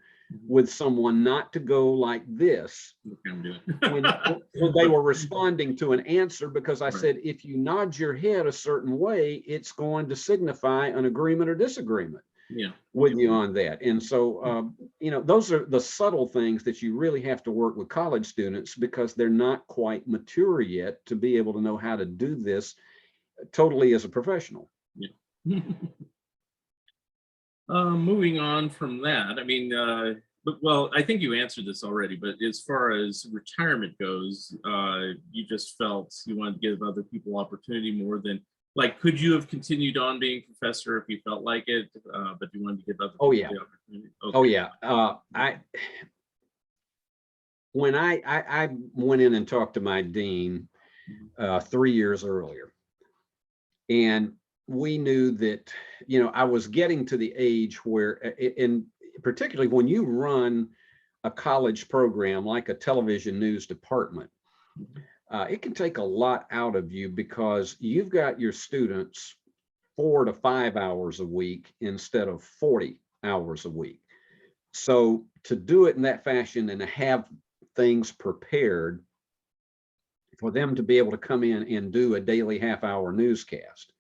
with someone, not to go like this when they were responding to an answer, because I said, if you nod your head a certain way, it's going to signify an agreement or disagreement with you on that. And so, you know, those are the subtle things that you really have to work with college students, because they're not quite mature yet to be able to know how to do this totally as a professional. Yeah. Moving on from that, I mean, well, I think you answered this already, but as far as retirement goes, you just felt you wanted to give other people opportunity more than, like, could you have continued on being professor if you felt like it, but you wanted to give other people the opportunity? Okay. Oh yeah. When I went in and talked to my dean 3 years earlier, and we knew that, you know, I was getting to the age where, and particularly when you run a college program like a television news department, it can take a lot out of you, because you've got your students 4 to 5 hours a week instead of 40 hours a week. So to do it in that fashion and to have things prepared for them to be able to come in and do a daily half-hour newscast.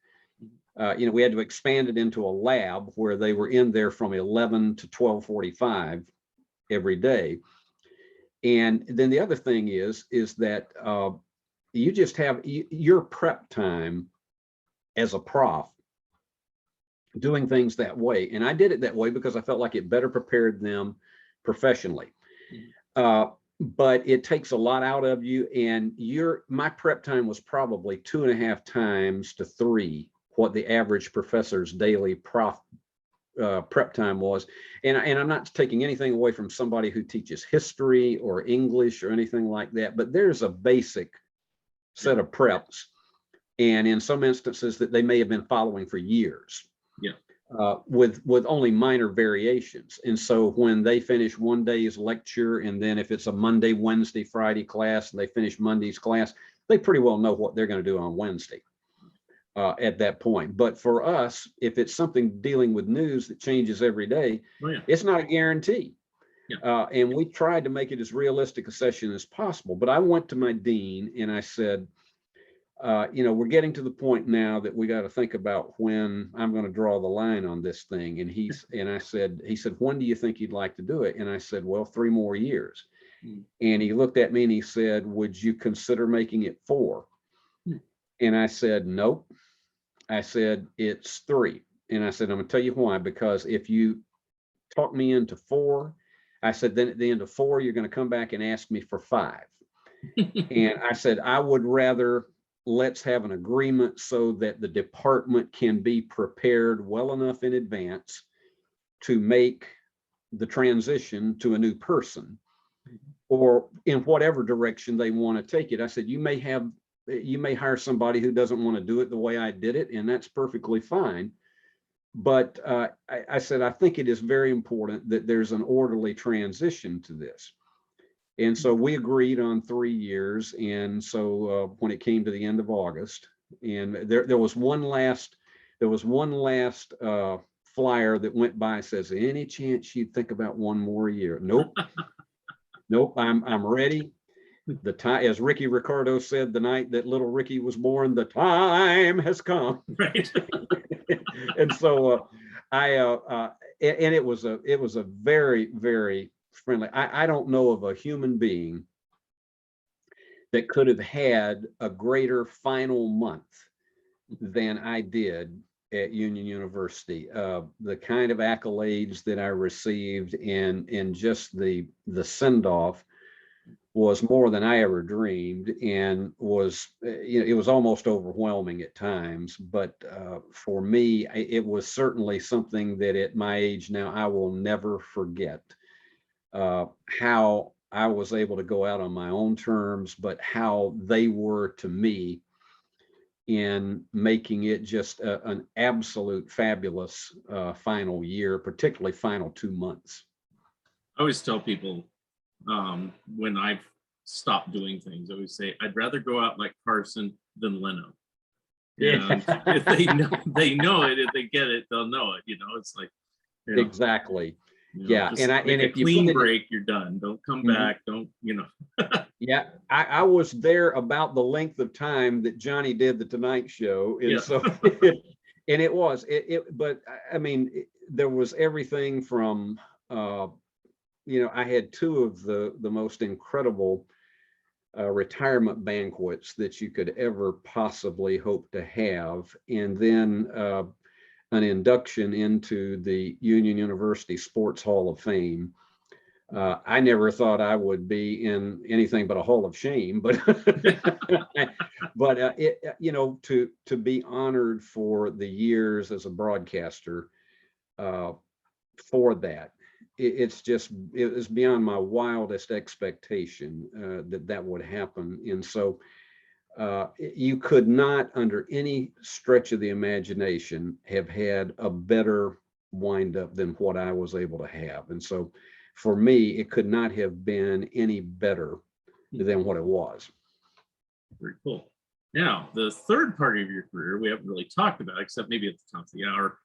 You know, we had to expand it into a lab where they were in there from 11 to 12:45 every day. And then the other thing is that you just have your prep time as a prof doing things that way. And I did it that way because I felt like it better prepared them professionally. But it takes a lot out of you, and my prep time was probably 2.5 times to 3 what the average professor's daily prep time was. And I'm not taking anything away from somebody who teaches history or English or anything like that, but there's a basic set of preps, and in some instances that they may have been following for years. With only minor variations. And so when they finish one day's lecture, and then if it's a Monday, Wednesday, Friday class, and they finish Monday's class, they pretty well know what they're going to do on Wednesday at that point. But for us, if it's something dealing with news that changes every day, it's not a guarantee. And we tried to make it as realistic a session as possible. But I went to my dean and I said, you know, we're getting to the point now that we got to think about when I'm going to draw the line on this thing. And he said, when do you think you'd like to do it? And I said, well, 3 more years. And he looked at me and he said, would you consider making it 4? And I said, nope. I said, it's 3. And I said, I'm going to tell you why, because if you talk me into 4, I said, then at the end of 4, you're going to come back and ask me for 5. And I said, I would rather let's have an agreement so that the department can be prepared well enough in advance to make the transition to a new person, or in whatever direction they want to take it. I said, you may hire somebody who doesn't want to do it the way I did it, and that's perfectly fine. But I said, I think it is very important that there's an orderly transition to this. And so we agreed on 3 years. And so when it came to the end of August, and there was one last flyer that went by, says, any chance you'd think about 1 more year? Nope. Nope, I'm ready. The time, as Ricky Ricardo said the night that little Ricky was born, the time has come. Right. And so and it was a very, very friendly. I don't know of a human being that could have had a greater final month than I did at Union University. The kind of accolades that I received and just the send-off was more than I ever dreamed, and was, you know, it was almost overwhelming at times. But for me, it was certainly something that at my age now, I will never forget. How I was able to go out on my own terms, but how they were to me in making it just an absolute fabulous final year, particularly final 2 months. I always tell people when I've stopped doing things, I always say, I'd rather go out like Carson than Leno. And if they know it, if they get it, they'll know it. It's like, Exactly. just and make a if you clean put it, break, you're done. Don't come back. Don't, yeah, I was there about the length of time that Johnny did the Tonight Show, and Yeah. so and it was but I mean, there was everything from I had two of the most incredible retirement banquets that you could ever possibly hope to have, and then an induction into the Union University Sports Hall of Fame. I never thought I would be in anything but a Hall of Shame, but to be honored for the years as a broadcaster for that, it was beyond my wildest expectation that would happen. And so you could not, under any stretch of the imagination, have had a better wind up than what I was able to have. And so for me, it could not have been any better than what it was. Very cool. Now, the third part of your career we haven't really talked about, except maybe at the top of the hour.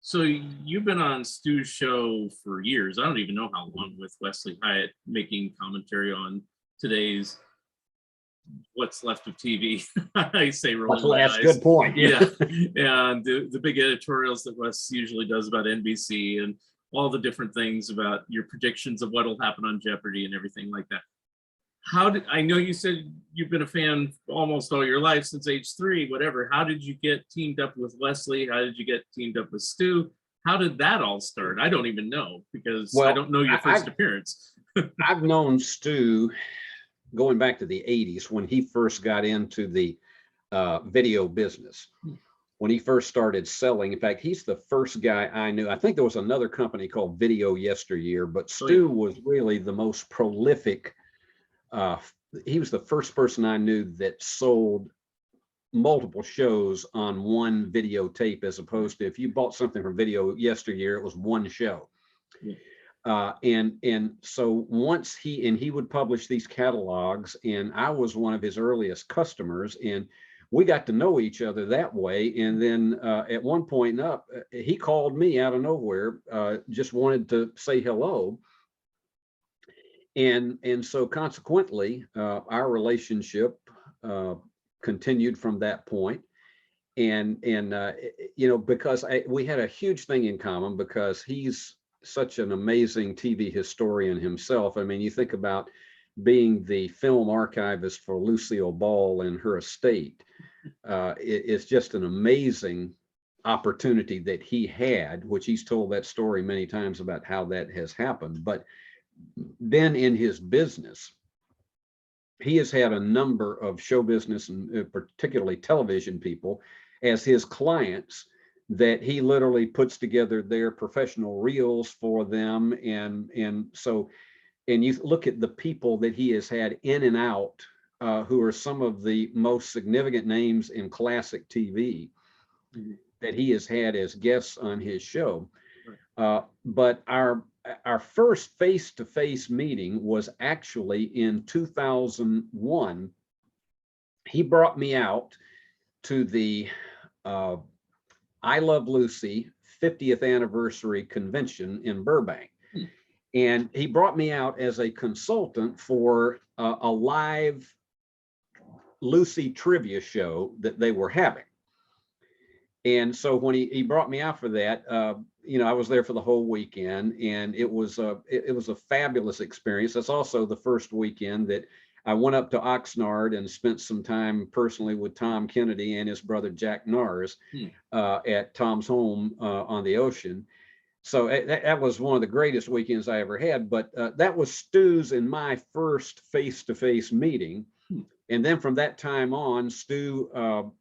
So you've been on Stu's show for years. I don't even know how long, with Wesley Hyatt making commentary on today's what's left of TV. I say rolling my eyes. Good point. Yeah. And the big editorials that Wes usually does about NBC and all the different things about your predictions of what will happen on Jeopardy and everything like that. I know you said you've been a fan almost all your life, since age 3, whatever. How did you get teamed up with Wesley? How did you get teamed up with Stu? How did that all start? I don't even know, because I don't know your first appearance. I've known Stu going back to the 80s, when he first got into the video business. When he first started selling, in fact, he's the first guy I knew. I think there was another company called Video Yesteryear, but Stu was really the most prolific. He was the first person I knew that sold multiple shows on one videotape, as opposed to if you bought something from Video Yesteryear, it was one show. And so once he would publish these catalogs, and I was one of his earliest customers, and we got to know each other that way. And then at one point up, he called me out of nowhere, just wanted to say hello. And so consequently, our relationship continued from that point. And because we had a huge thing in common, because he's such an amazing TV historian himself. I mean, you think about being the film archivist for Lucille Ball and her estate. It's just an amazing opportunity that he had, which he's told that story many times about how that has happened. But then in his business, he has had a number of show business and particularly television people as his clients, that he literally puts together their professional reels for them. And so you look at the people that he has had in and out, who are some of the most significant names in classic TV that he has had as guests on his show. But our first face-to-face meeting was actually in 2001. He brought me out to the I Love Lucy 50th anniversary convention in Burbank. And he brought me out as a consultant for a live Lucy trivia show that they were having. And so when he brought me out for that, I was there for the whole weekend, and it was a fabulous experience. That's also the first weekend that I went up to Oxnard and spent some time personally with Tom Kennedy and his brother Jack Nars at Tom's home on the ocean. So that was one of the greatest weekends I ever had. But that was Stu's and my first face-to-face meeting. And then from that time on, Stu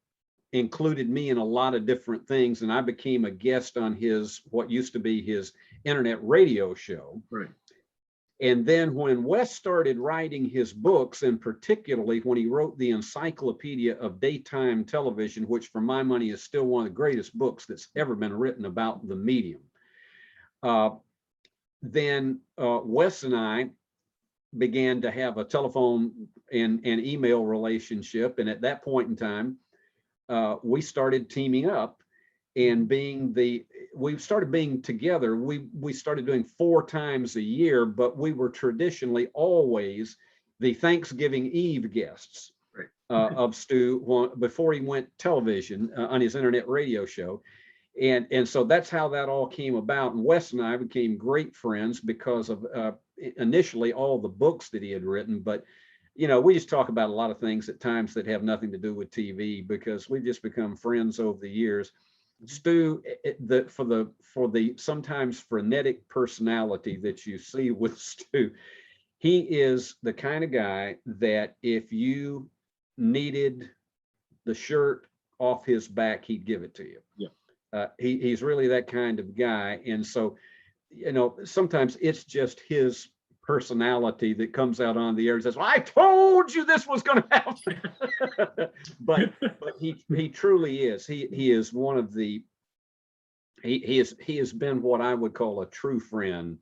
included me in a lot of different things, and I became a guest on what used to be his internet radio show. Right. And then when Wes started writing his books, and particularly when he wrote the Encyclopedia of Daytime Television, which for my money is still one of the greatest books that's ever been written about the medium, then Wes and I began to have a telephone and email relationship. And at that point in time, we started teaming up and we started being together. We started doing 4 times a year, but we were traditionally always the Thanksgiving Eve guests of Stu before he went television on his internet radio show. And so that's how that all came about. And Wes and I became great friends because of initially all the books that he had written. But, you know, we just talk about a lot of things at times that have nothing to do with TV because we've just become friends over the years. Stu, for the sometimes frenetic personality that you see with Stu, he is the kind of guy that if you needed the shirt off his back, he'd give it to you. Yeah. He's really that kind of guy. And so, you know, sometimes it's just his personality that comes out on the air and says, well, I told you this was going to happen. but he truly is. He is one of the, he has been what I would call a true friend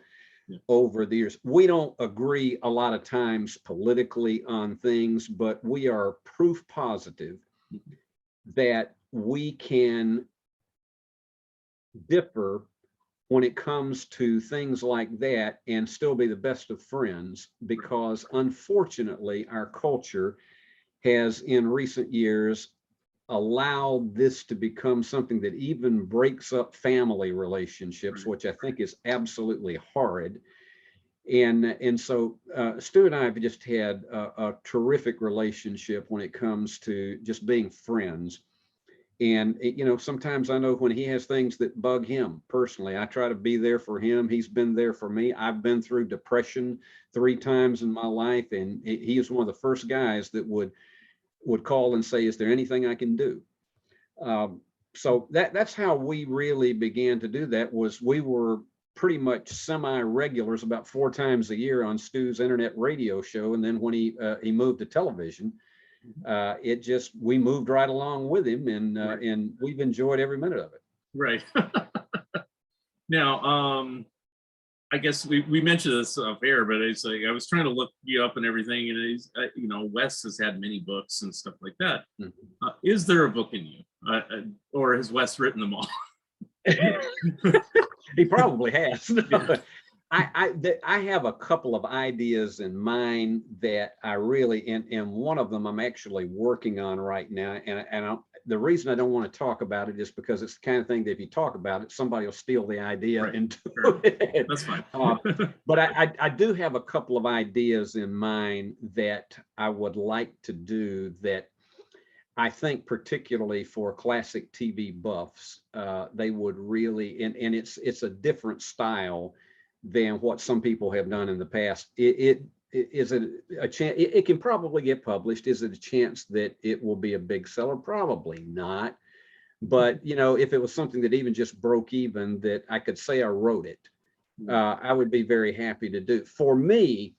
over the years. We don't agree a lot of times politically on things, but we are proof positive that we can differ when it comes to things like that and still be the best of friends, because unfortunately our culture has in recent years allowed this to become something that even breaks up family relationships, which I think is absolutely horrid. And so Stu and I have just had a terrific relationship when it comes to just being friends. And, you know, sometimes I know when he has things that bug him personally, I try to be there for him. He's been there for me. I've been through depression 3 times in my life. And he is one of the first guys that would call and say, is there anything I can do? So that's how we really began to do that. Was we were pretty much semi-regulars about 4 times a year on Stu's internet radio show. And then when he moved to television, we moved right along with him, and we've enjoyed every minute of it. Right. Now, I guess we mentioned this off air, but it's like I was trying to look you up and everything, and he's, you know, Wes has had many books and stuff like that. Mm-hmm. Is there a book in you, or has Wes written them all? He probably has. No. I have a couple of ideas in mind that I really, and one of them I'm actually working on right now. And the reason I don't want to talk about it is because it's the kind of thing that if you talk about it, somebody will steal the idea and do it. That's fine. But I do have a couple of ideas in mind that I would like to do that I think particularly for classic TV buffs, they would really, and it's a different style than what some people have done in the past. Is it a chance? It can probably get published. Is it a chance that it will be a big seller? Probably not. But you know, if it was something that even just broke even, that I could say I wrote it, I would be very happy to do. For me,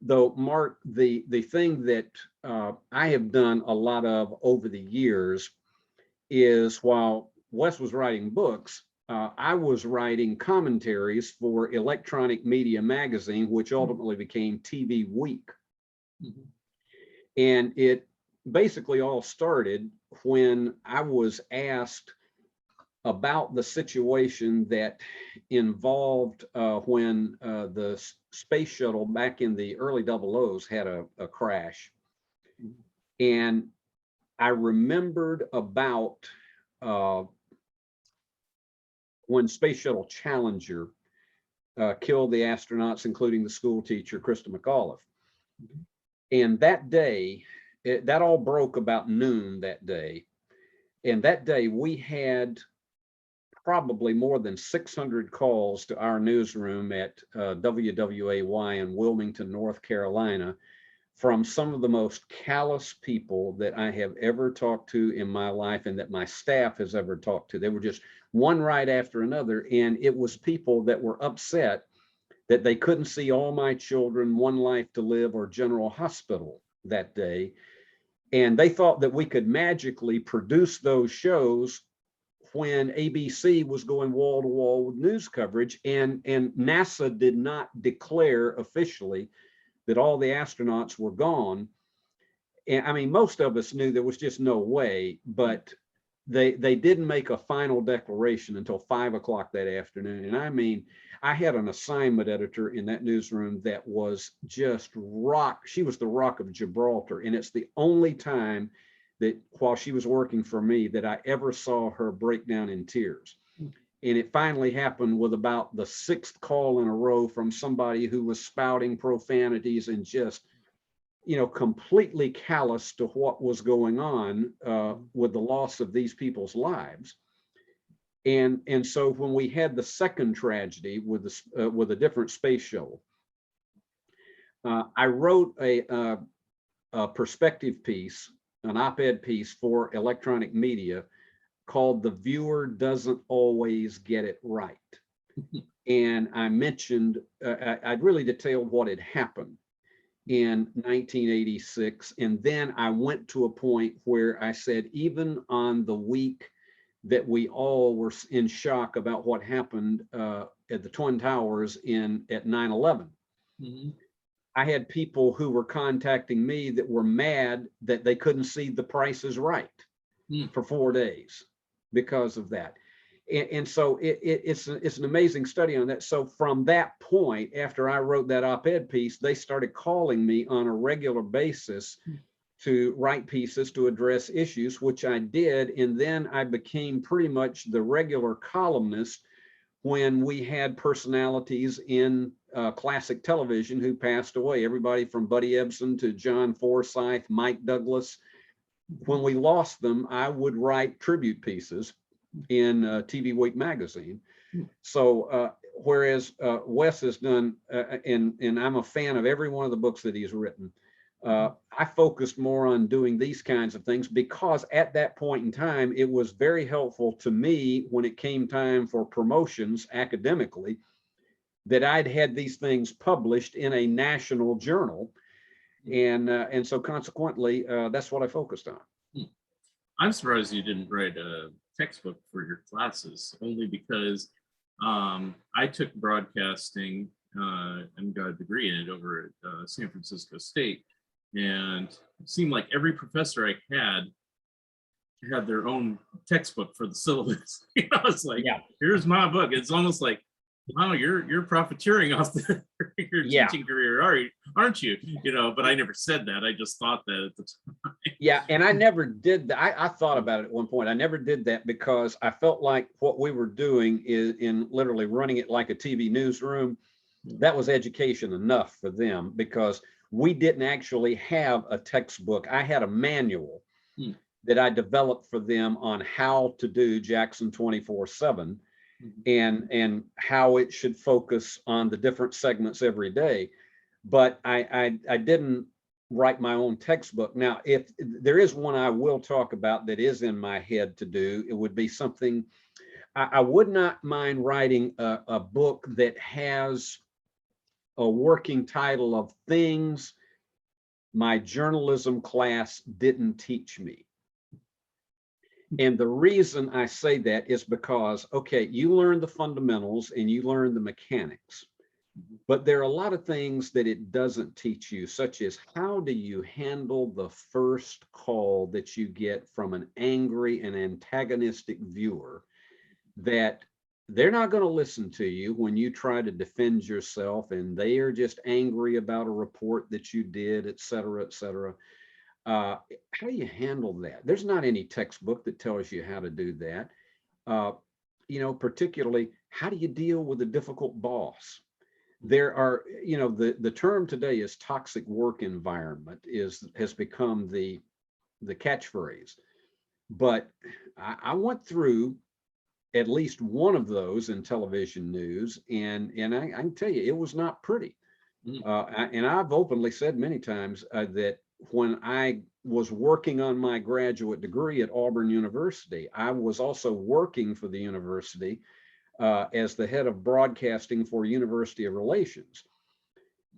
though, Mark, the thing that I have done a lot of over the years is while Wes was writing books, I was writing commentaries for Electronic Media Magazine, which ultimately became TV Week. Mm-hmm. And it basically all started when I was asked about the situation that involved when the space shuttle back in the early 00s had a crash. And I remembered about when Space Shuttle Challenger killed the astronauts, including the school teacher, Krista McAuliffe. And that day, that all broke about noon that day. And that day we had probably more than 600 calls to our newsroom at WWAY in Wilmington, North Carolina, from some of the most callous people that I have ever talked to in my life and that my staff has ever talked to. They were just one right after another. And it was people that were upset that they couldn't see All My Children, One Life to Live, or General Hospital that day. And they thought that we could magically produce those shows when ABC was going wall to wall with news coverage, and NASA did not declare officially that all the astronauts were gone. And I mean, most of us knew there was just no way, but they didn't make a final declaration until 5 o'clock that afternoon. And I mean, I had an assignment editor in that newsroom that was just rock. She was the Rock of Gibraltar. And it's the only time that while she was working for me that I ever saw her break down in tears. And it finally happened with about the 6th call in a row from somebody who was spouting profanities and just, you know, completely callous to what was going on with the loss of these people's lives. And so when we had the second tragedy with a different space shuttle, I wrote a perspective piece, an op-ed piece for electronic media called "The Viewer Doesn't Always Get It Right." And I mentioned, I'd really detailed what had happened in 1986. And then I went to a point where I said, even on the week that we all were in shock about what happened at the Twin Towers at 9/11, I had people who were contacting me that were mad that they couldn't see The Price is Right for 4 days because of that. And so it's an amazing study on that. So from that point, after I wrote that op-ed piece, they started calling me on a regular basis to write pieces to address issues, which I did. And then I became pretty much the regular columnist when we had personalities in classic television who passed away, everybody from Buddy Ebsen to John Forsythe, Mike Douglas. When we lost them, I would write tribute pieces in TV Week magazine. So whereas Wes has done, and I'm a fan of every one of the books that he's written, I focused more on doing these kinds of things because at that point in time, it was very helpful to me when it came time for promotions academically, that I'd had these things published in a national journal. And so consequently, that's what I focused on. I'm surprised you didn't write a textbook for your classes, only because I took broadcasting and got a degree in it over at San Francisco State. And it seemed like every professor I had their own textbook for the syllabus. It's like, yeah, here's my book. It's almost like, wow, you're profiteering off your teaching career, aren't you? But I never said that. I just thought that at the time. Yeah, and I never did that. I thought about it at one point. I never did that because I felt like what we were doing is in literally running it like a TV newsroom. That was education enough for them because we didn't actually have a textbook. I had a manual that I developed for them on how to do Jackson 24/7 and how it should focus on the different segments every day. But I didn't write my own textbook. Now, if there is one I will talk about that is in my head to do, it would be something, I would not mind writing a book that has a working title of things my journalism class didn't teach me. And the reason I say that is because, okay, you learn the fundamentals and you learn the mechanics, but there are a lot of things that it doesn't teach you, such as how do you handle the first call that you get from an angry and antagonistic viewer that they're not going to listen to you when you try to defend yourself and they are just angry about a report that you did, et cetera, et cetera. How do you handle that? There's not any textbook that tells you how to do that. Particularly, how do you deal with a difficult boss? There are, the term today is toxic work environment has become the catchphrase. But I went through at least one of those in television news, and I can tell you, it was not pretty. And I've openly said many times that when I was working on my graduate degree at Auburn University, I was also working for the university as the head of broadcasting for University of Relations.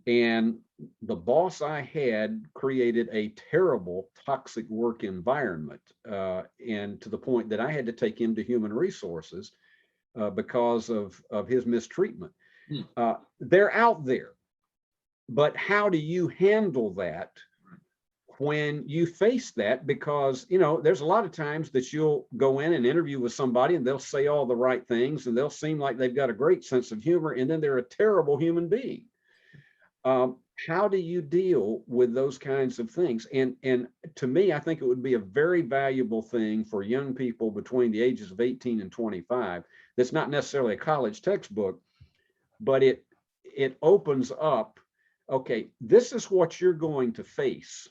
And the boss I had created a terrible toxic work environment, and to the point that I had to take him to human resources because of his mistreatment. They're out there. but how do you handle that when you face that? Because, you know, there's a lot of times that you'll go in and interview with somebody and they'll say all the right things and they'll seem like they've got a great sense of humor, and then they're a terrible human being. How do you deal with those kinds of things? And to me, I think it would be a very valuable thing for young people between the ages of 18 and 25. That's not necessarily a college textbook, but it opens up, okay, this is what you're going to face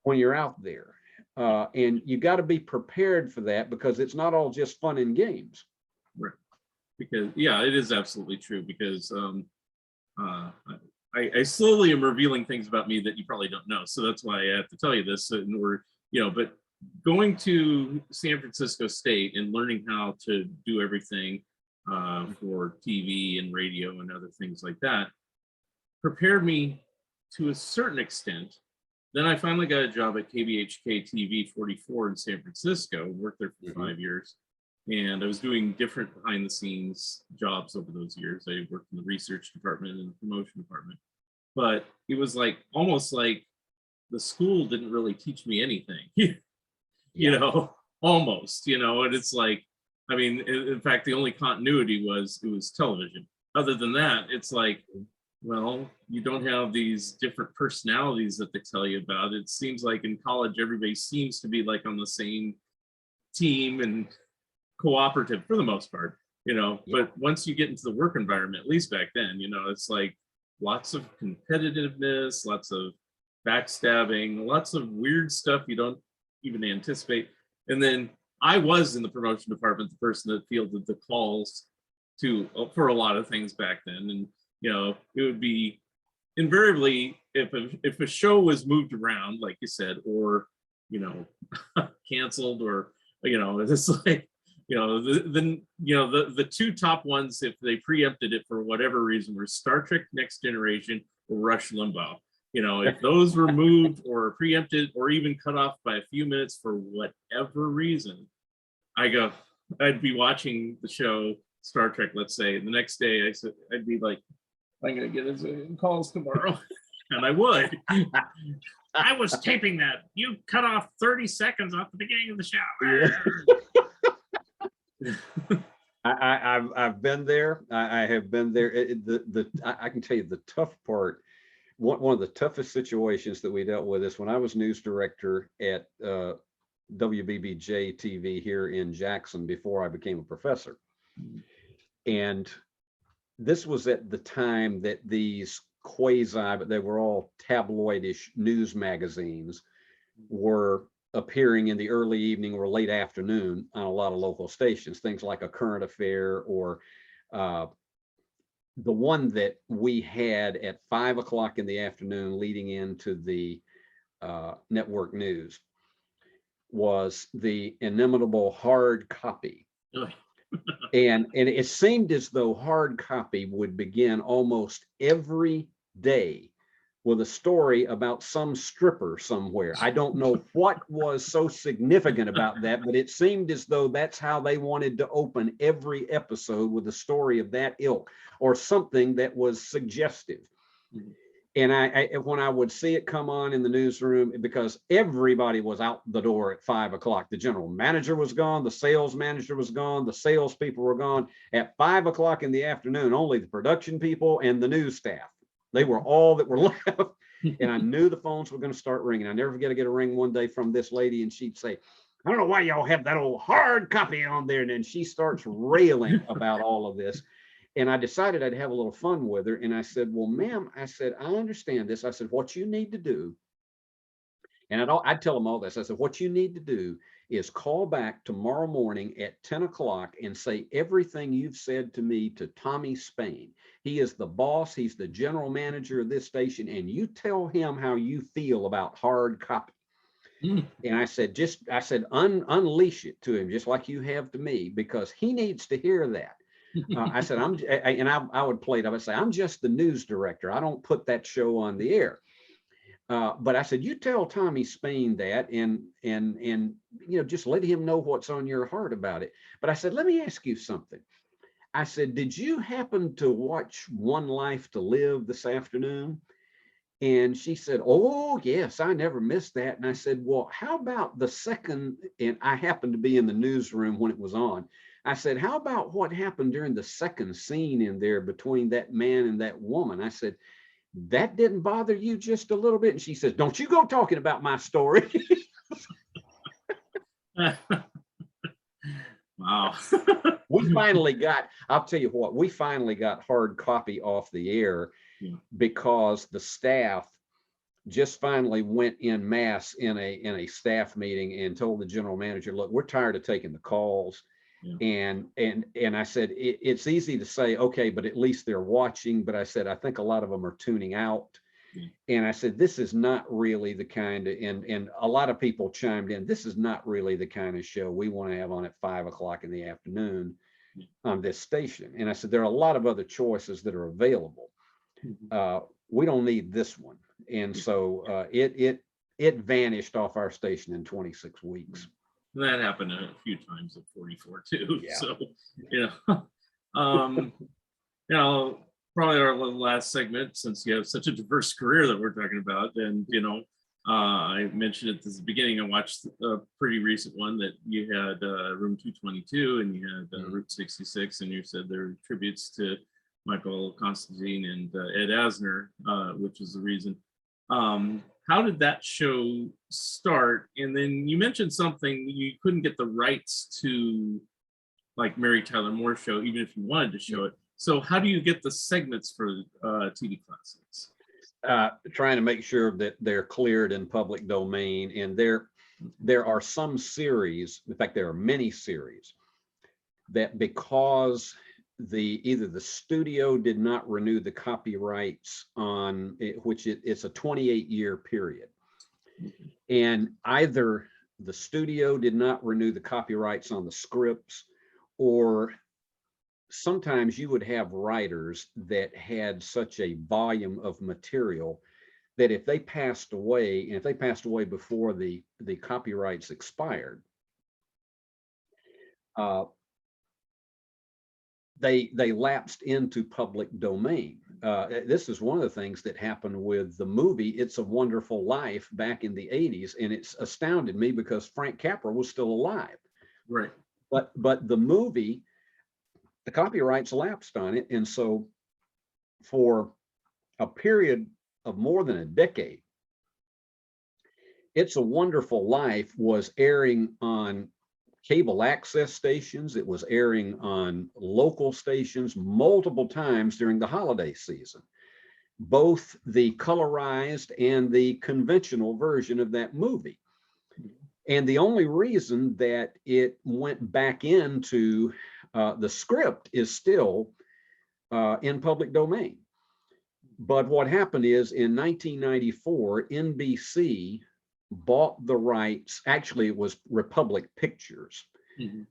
when you're out there. And you got to be prepared for that, because it's not all just fun and games. Right. Because, yeah, it is absolutely true, because I slowly am revealing things about me that you probably don't know. So that's why I have to tell you this in order, you know, but going to San Francisco State and learning how to do everything for TV and radio and other things like that prepared me to a certain extent. Then I finally got a job at KBHK TV 44 in San Francisco, worked there for 5 years. And I was doing different behind the scenes jobs over those years. I worked in the research department and the promotion department. But it was like almost like the school didn't really teach me anything, you know, almost, you know, and it's like, I mean, in fact, the only continuity was it was television. Other than that, it's like, well, you don't have these different personalities that they tell you about. It seems like in college, everybody seems to be like on the same team and cooperative for the most part, you know. But once you get into the work environment, at least back then, you know, it's like lots of competitiveness, lots of backstabbing, lots of weird stuff you don't even anticipate. And then I was in the promotion department, the person that fielded the calls to for a lot of things back then. And you know, it would be invariably if a show was moved around, like you said, or you know, canceled, or you know, it's like, you know, the two top ones, if they preempted it for whatever reason, were Star Trek Next Generation or Rush Limbaugh. You know, if those were moved or preempted or even cut off by a few minutes for whatever reason, I'd be watching the show Star Trek, let's say, and the next day I'd be like, I'm gonna get his calls tomorrow. And I would. I was taping that. You cut off 30 seconds off the beginning of the show. I've been there. I have been there. I can tell you the tough part. One of the toughest situations that we dealt with is when I was news director at WBBJ TV here in Jackson before I became a professor. And this was at the time that these but they were all tabloidish news magazines, were appearing in the early evening or late afternoon on a lot of local stations, things like A Current Affair, or the one that we had at 5 o'clock in the afternoon leading into the network news was the inimitable Hard Copy. And it seemed as though Hard Copy would begin almost every day with a story about some stripper somewhere. I don't know what was so significant about that, but it seemed as though that's how they wanted to open every episode, with a story of that ilk or something that was suggestive. And when I would see it come on in the newsroom, because everybody was out the door at 5 o'clock, the general manager was gone, the sales manager was gone, the salespeople were gone. At 5 o'clock in the afternoon, only the production people and the news staff, they were all that were left. And I knew the phones were going to start ringing. I never forget to get a ring one day from this lady, and she'd say, I don't know why y'all have that old Hard Copy on there. And then she starts railing about all of this. And I decided I'd have a little fun with her. And I said, well, ma'am, I said, I understand this. I said, what you need to do, and I'd tell them all this. I said, what you need to do is call back tomorrow morning at 10 o'clock and say everything you've said to me to Tommy Spain. He is the boss. He's the general manager of this station. And you tell him how you feel about Hard Copy. And I said, unleash it to him, just like you have to me, because he needs to hear that. I said, I would play it. I would say, I'm just the news director. I don't put that show on the air. But I said, you tell Tommy Spain that, and you know, just let him know what's on your heart about it. But I said, let me ask you something. I said, did you happen to watch One Life to Live this afternoon? And she said, oh, yes, I never missed that. And I said, well, how about the second? And I happened to be in the newsroom when it was on. I said, how about what happened during the second scene in there between that man and that woman? I said, that didn't bother you just a little bit? And she says, don't you go talking about my story. Wow. We finally got, I'll tell you what, we finally got hard copy off the air Yeah. because the staff just finally went en masse in a staff meeting and told the general manager, look, we're tired of taking the calls. Yeah. And I said, it's easy to say, okay, but at least they're watching. But I said, I think a lot of them are tuning out. Yeah. And I said, this is not really the kind of, and a lot of people chimed in, this is not really the kind of show we want to have on at 5 o'clock in the afternoon on this station. And I said, there are a lot of other choices that are available. We don't need this one. And so it vanished off our station in 26 weeks. And that happened a few times at 44 too. Yeah. So, probably our last segment, since you have such a diverse career that we're talking about. And, I mentioned at the beginning, I watched a pretty recent one that you had Room 222 and you had Route 66, and you said there were tributes to Michael Constantine and Ed Asner, which is the reason. How did that show start? And then you mentioned something, you couldn't get the rights to like Mary Tyler Moore Show, even if you wanted to show it. So how do you get the segments for TV Classics? Trying to make sure that they're cleared in public domain. And there are some series, in fact, there are many series that because either the studio did not renew the copyrights on it, which it's a 28-year period. And either the studio did not renew the copyrights on the scripts, or sometimes you would have writers that had such a volume of material that if they passed away, and if they passed away before the copyrights expired, they lapsed into public domain. This is one of the things that happened with the movie It's a Wonderful Life back in the 80s, and it's astounded me because Frank Capra was still alive. Right. But the movie, the copyrights lapsed on it. And so for a period of more than a decade, It's a Wonderful Life was airing on cable access stations. It was airing on local stations multiple times during the holiday season, both the colorized and the conventional version of that movie. And the only reason that it went back into the script is still in public domain. But what happened is in 1994, NBC bought the rights. Actually, it was Republic Pictures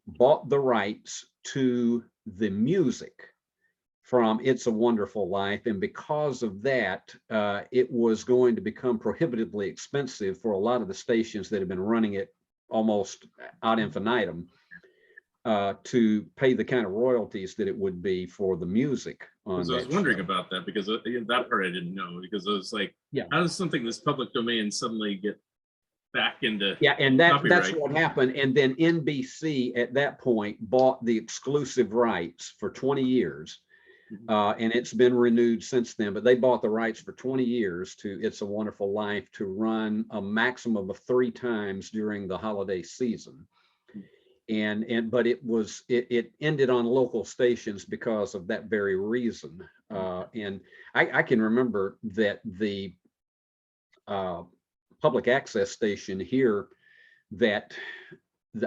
bought the rights to the music from It's a Wonderful Life. And because of that, it was going to become prohibitively expensive for a lot of the stations that have been running it almost ad infinitum to pay the kind of royalties that it would be for the music on that. I was wondering about that, because that part I didn't know, because I was like, how does something this public domain suddenly get back into and that's what happened. And then NBC at that point bought the exclusive rights for 20 years. And it's been renewed since then, but they bought the rights for 20 years to It's a Wonderful Life to run a maximum of 3 times during the holiday season. But it ended on local stations because of that very reason. And I can remember that the public access station here,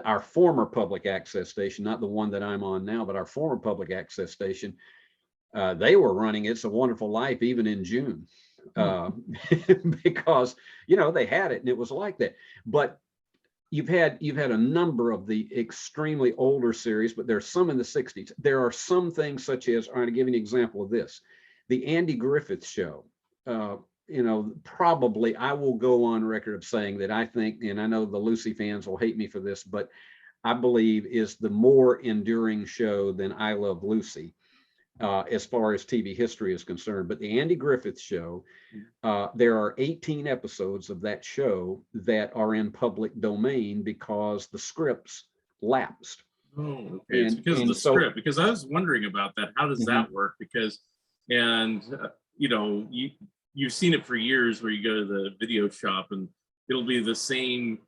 our former public access station, not the one that I'm on now, but our former public access station, they were running It's a Wonderful Life even in June, because they had it and it was like that. But you've had a number of the extremely older series, but there's some in the 60s. There are some things such as, I'm going to give you an example of this, the Andy Griffith Show. Probably I will go on record of saying that I think, and I know the Lucy fans will hate me for this, but I believe, is the more enduring show than I Love Lucy, as far as TV history is concerned. But the Andy Griffith Show, there are 18 episodes of that show that are in public domain because the scripts lapsed. Oh, okay. It's because of the so, script. Because I was wondering about that. How does that work? Because, and you know, you've seen it for years where you go to the video shop and it'll be the same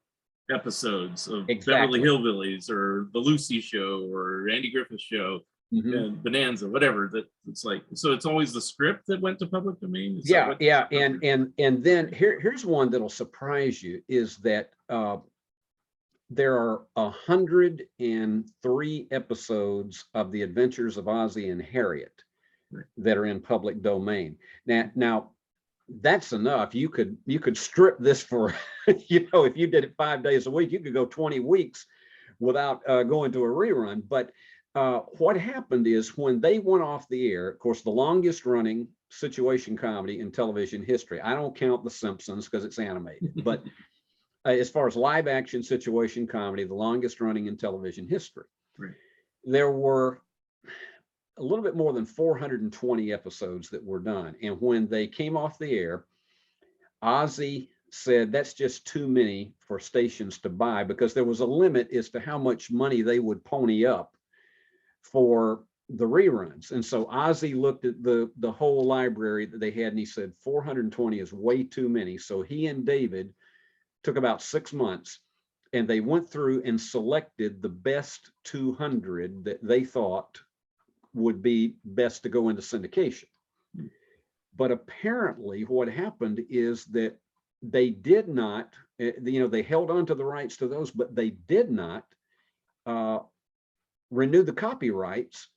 episodes of exactly. Beverly Hillbillies or the Lucy Show or Andy Griffith Show and Bonanza, whatever. That it's like, so it's always the script that went to public domain. Is yeah, yeah, and then here's one that'll surprise you, is that there are 103 episodes of The Adventures of Ozzie and Harriet that are in public domain. Now that's enough. You could strip this for, you know, if you did it 5 days a week, you could go 20 weeks without going to a rerun. But what happened is, when they went off the air, of course, the longest running situation comedy in television history. I don't count The Simpsons because it's animated, but as far as live action situation comedy, the longest running in television history, there were a little bit more than 420 episodes that were done. And when they came off the air, Ozzie said that's just too many for stations to buy, because there was a limit as to how much money they would pony up for the reruns. And so Ozzie looked at the whole library that they had, and he said 420 is way too many. So he and David took about 6 months, and they went through and selected the best 200 that they thought would be best to go into syndication. But apparently what happened is that they did not, you know, they held on to the rights to those, but they did not renew the copyrights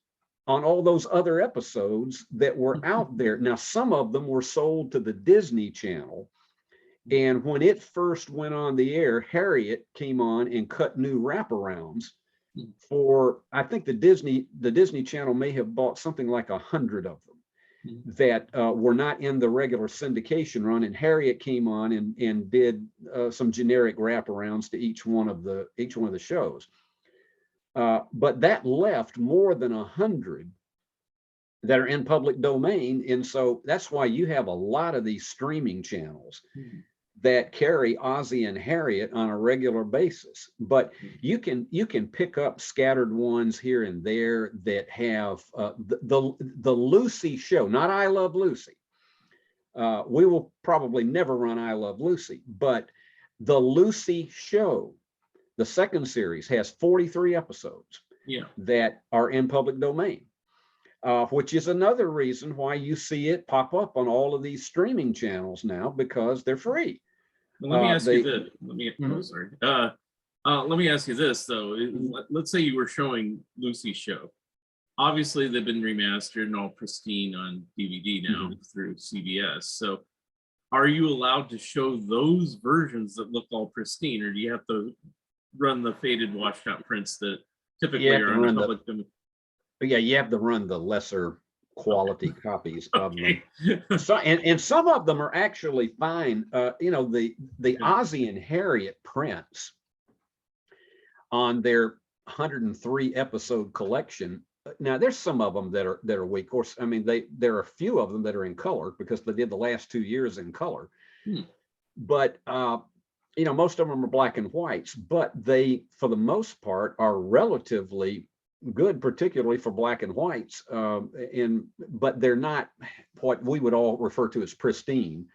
on all those other episodes that were out there. Now, some of them were sold to the Disney Channel. And when it first went on the air, Harriet came on and cut new wraparounds for, I think the Disney Channel may have bought something like 100 of them that were not in the regular syndication run. And Harriet came on and did some generic wraparounds to each one of the shows. But that left more than 100 that are in public domain. And so that's why you have a lot of these streaming channels that carry Ozzie and Harriet on a regular basis. But you can pick up scattered ones here and there that have the Lucy Show, not I Love Lucy. We will probably never run I Love Lucy, but the Lucy Show, the second series, has 43 episodes that are in public domain. Which is another reason why you see it pop up on all of these streaming channels now, because they're free. Well, let me ask you this. Let me ask you this though. Let's say you were showing Lucy's show. Obviously, they've been remastered and all pristine on DVD now through CBS. So, are you allowed to show those versions that look all pristine, or do you have to run the faded, washed-out prints that typically are on the public domain? Yeah, you have to run the lesser quality copies of them. So, and some of them are actually fine. You know, the Ozzie and Harriet prints on their 103 episode collection. Now, there's some of them that are weak. Of course, I mean, there are a few of them that are in color because they did the last 2 years in color. But you know, most of them are black and whites, but they, for the most part, are relatively good, particularly for black and whites, but they're not what we would all refer to as pristine.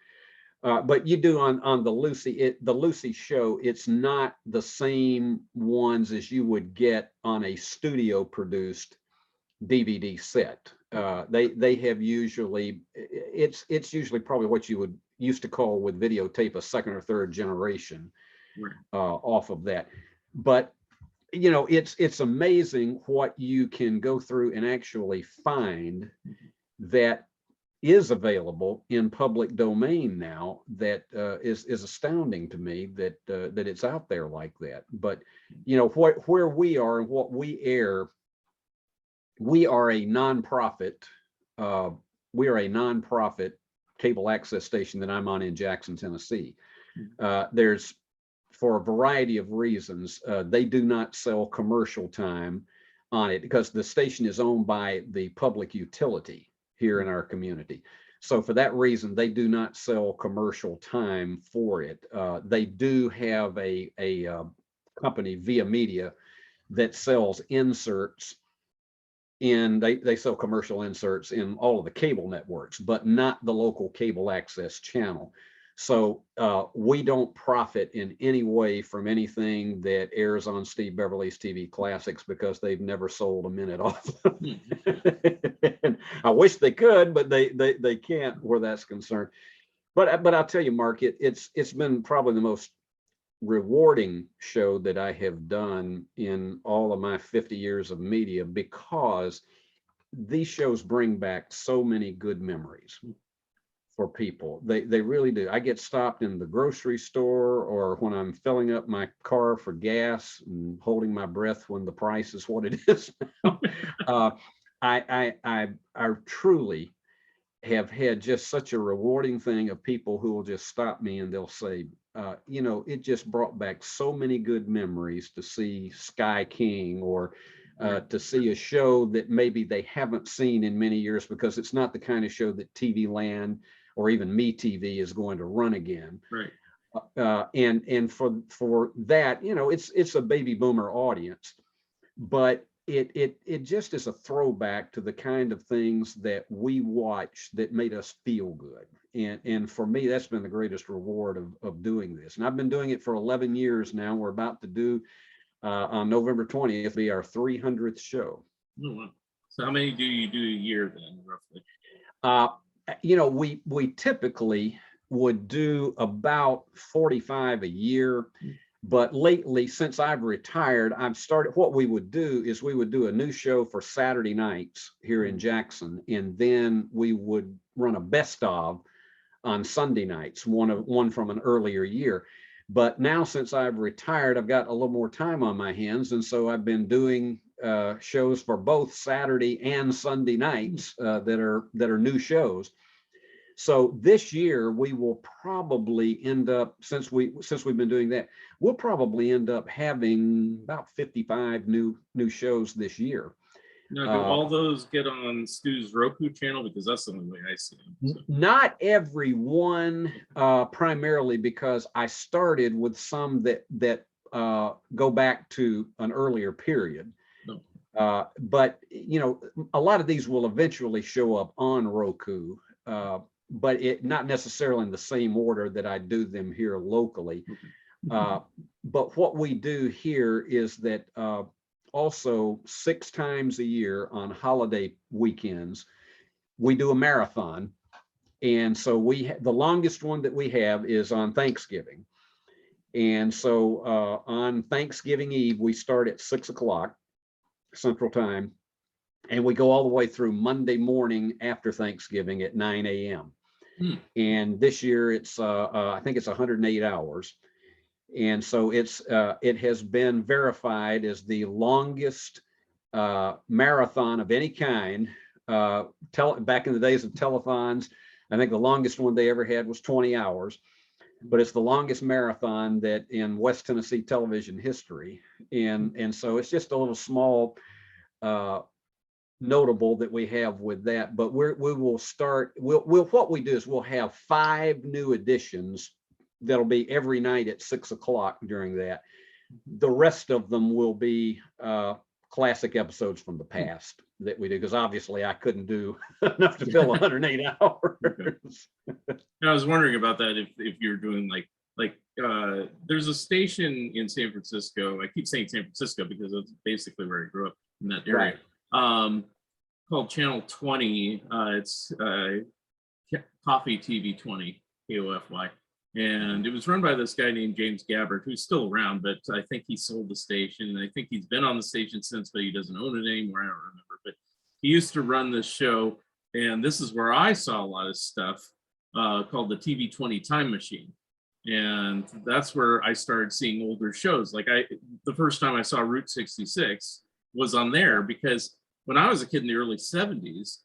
But you do on the Lucy Show, it's not the same ones as you would get on a studio produced DVD set. They have usually, it's usually probably what you would used to call with videotape a second or third generation off of that. But you know, it's amazing what you can go through and actually find that is available in public domain now. That is astounding to me that it's out there like that. But you know, where we are and what we air, we are a nonprofit. We are a nonprofit cable access station that I'm on in Jackson, Tennessee. There's for a variety of reasons. They do not sell commercial time on it because the station is owned by the public utility here in our community. So for that reason, they do not sell commercial time for it. They do have a company, Via Media, that sells inserts in, they sell commercial inserts in all of the cable networks, but not the local cable access channel. So we don't profit in any way from anything that airs on Steve Beverly's TV Classics because they've never sold a minute off. And I wish they could, but they can't where that's concerned. But I'll tell you, Mark, it's been probably the most rewarding show that I have done in all of my 50 years of media, because these shows bring back so many good memories for people. They really do. I get stopped in the grocery store or when I'm filling up my car for gas and holding my breath when the price is what it is now. I truly have had just such a rewarding thing of people who will just stop me and they'll say, you know, it just brought back so many good memories to see Sky King, or to see a show that maybe they haven't seen in many years, because it's not the kind of show that TV Land or even MeTV is going to run again. Right. And for that, you know, it's a baby boomer audience, but it just is a throwback to the kind of things that we watched that made us feel good. And for me, that's been the greatest reward of doing this. And I've been doing it for 11 years now. We're about to do on November 20th be our 300th show. Oh, wow. So how many do you do a year then, roughly? You know, we typically would do about 45 a year. But lately, since I've retired, I've started, what we would do is we would do a new show for Saturday nights here in Jackson, and then we would run a best of on Sunday nights, one from an earlier year. But now, since I've retired, I've got a little more time on my hands, and so I've been doing shows for both Saturday and Sunday nights that are new shows. So this year we will probably end up, since we've been doing that, we'll probably end up having about 55 new shows this year. Now, do all those get on Stu's Roku channel? Because that's the only way I see them. So. Not every one, primarily because I started with some that go back to an earlier period. No. But you know, a lot of these will eventually show up on Roku. But it not necessarily in the same order that I do them here locally. But what we do here is that also 6 times a year on holiday weekends, we do a marathon. And so the longest one that we have is on Thanksgiving. And so on Thanksgiving Eve, we start at 6 o'clock Central Time, and we go all the way through Monday morning after Thanksgiving at 9 a.m. And this year it's I think it's 108 hours. And so it has been verified as the longest marathon of any kind. Back in the days of telethons, I think the longest one they ever had was 20 hours, but it's the longest marathon that in West Tennessee television history. And so it's just a little small notable that we have with that. But we will start, what we do is we'll have 5 new editions that'll be every night at 6 o'clock during that. The rest of them will be classic episodes from the past that we do, because obviously I couldn't do enough to fill 108 hours. I was wondering about that, if you're doing like there's a station in San Francisco. I keep saying San Francisco because it's basically where I grew up, in that area. Right. Called Channel 20. It's Coffee TV 20, KOFY. And it was run by this guy named James Gabbard, who's still around, but I think he sold the station. And I think he's been on the station since, but he doesn't own it anymore. I don't remember. But he used to run this show. And this is where I saw a lot of stuff called the TV 20 Time Machine. And that's where I started seeing older shows. Like the first time I saw Route 66 was on there, because when I was a kid in the early 70s,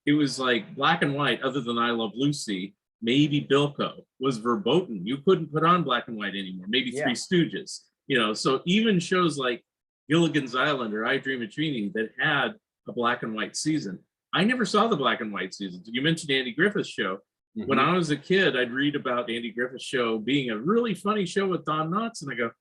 it was like black and white, other than I Love Lucy. maybe Bilko was verboten. You couldn't put on black and white anymore. Maybe Yeah. Three Stooges. So even shows like Gilligan's Island or I Dream of Jeannie that had a black and white season. I never saw the black and white seasons. You mentioned Andy Griffith's show. When I was a kid, I'd read about Andy Griffith's show being a really funny show with Don Knotts, and I go,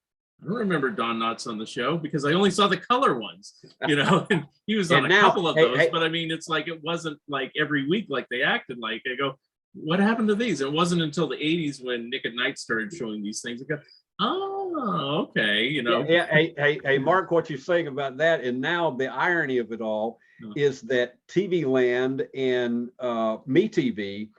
I don't remember Don Knotts on the show because I only saw the color ones, and he was on a couple of those, but I mean, it's like, it wasn't like every week like they acted like. I go, what happened to these? It wasn't until the 80s when Nick at Night started showing these things. I go, oh, okay, Yeah, hey, Mark, what you're saying about that, and now the irony of it all is that TV Land and MeTV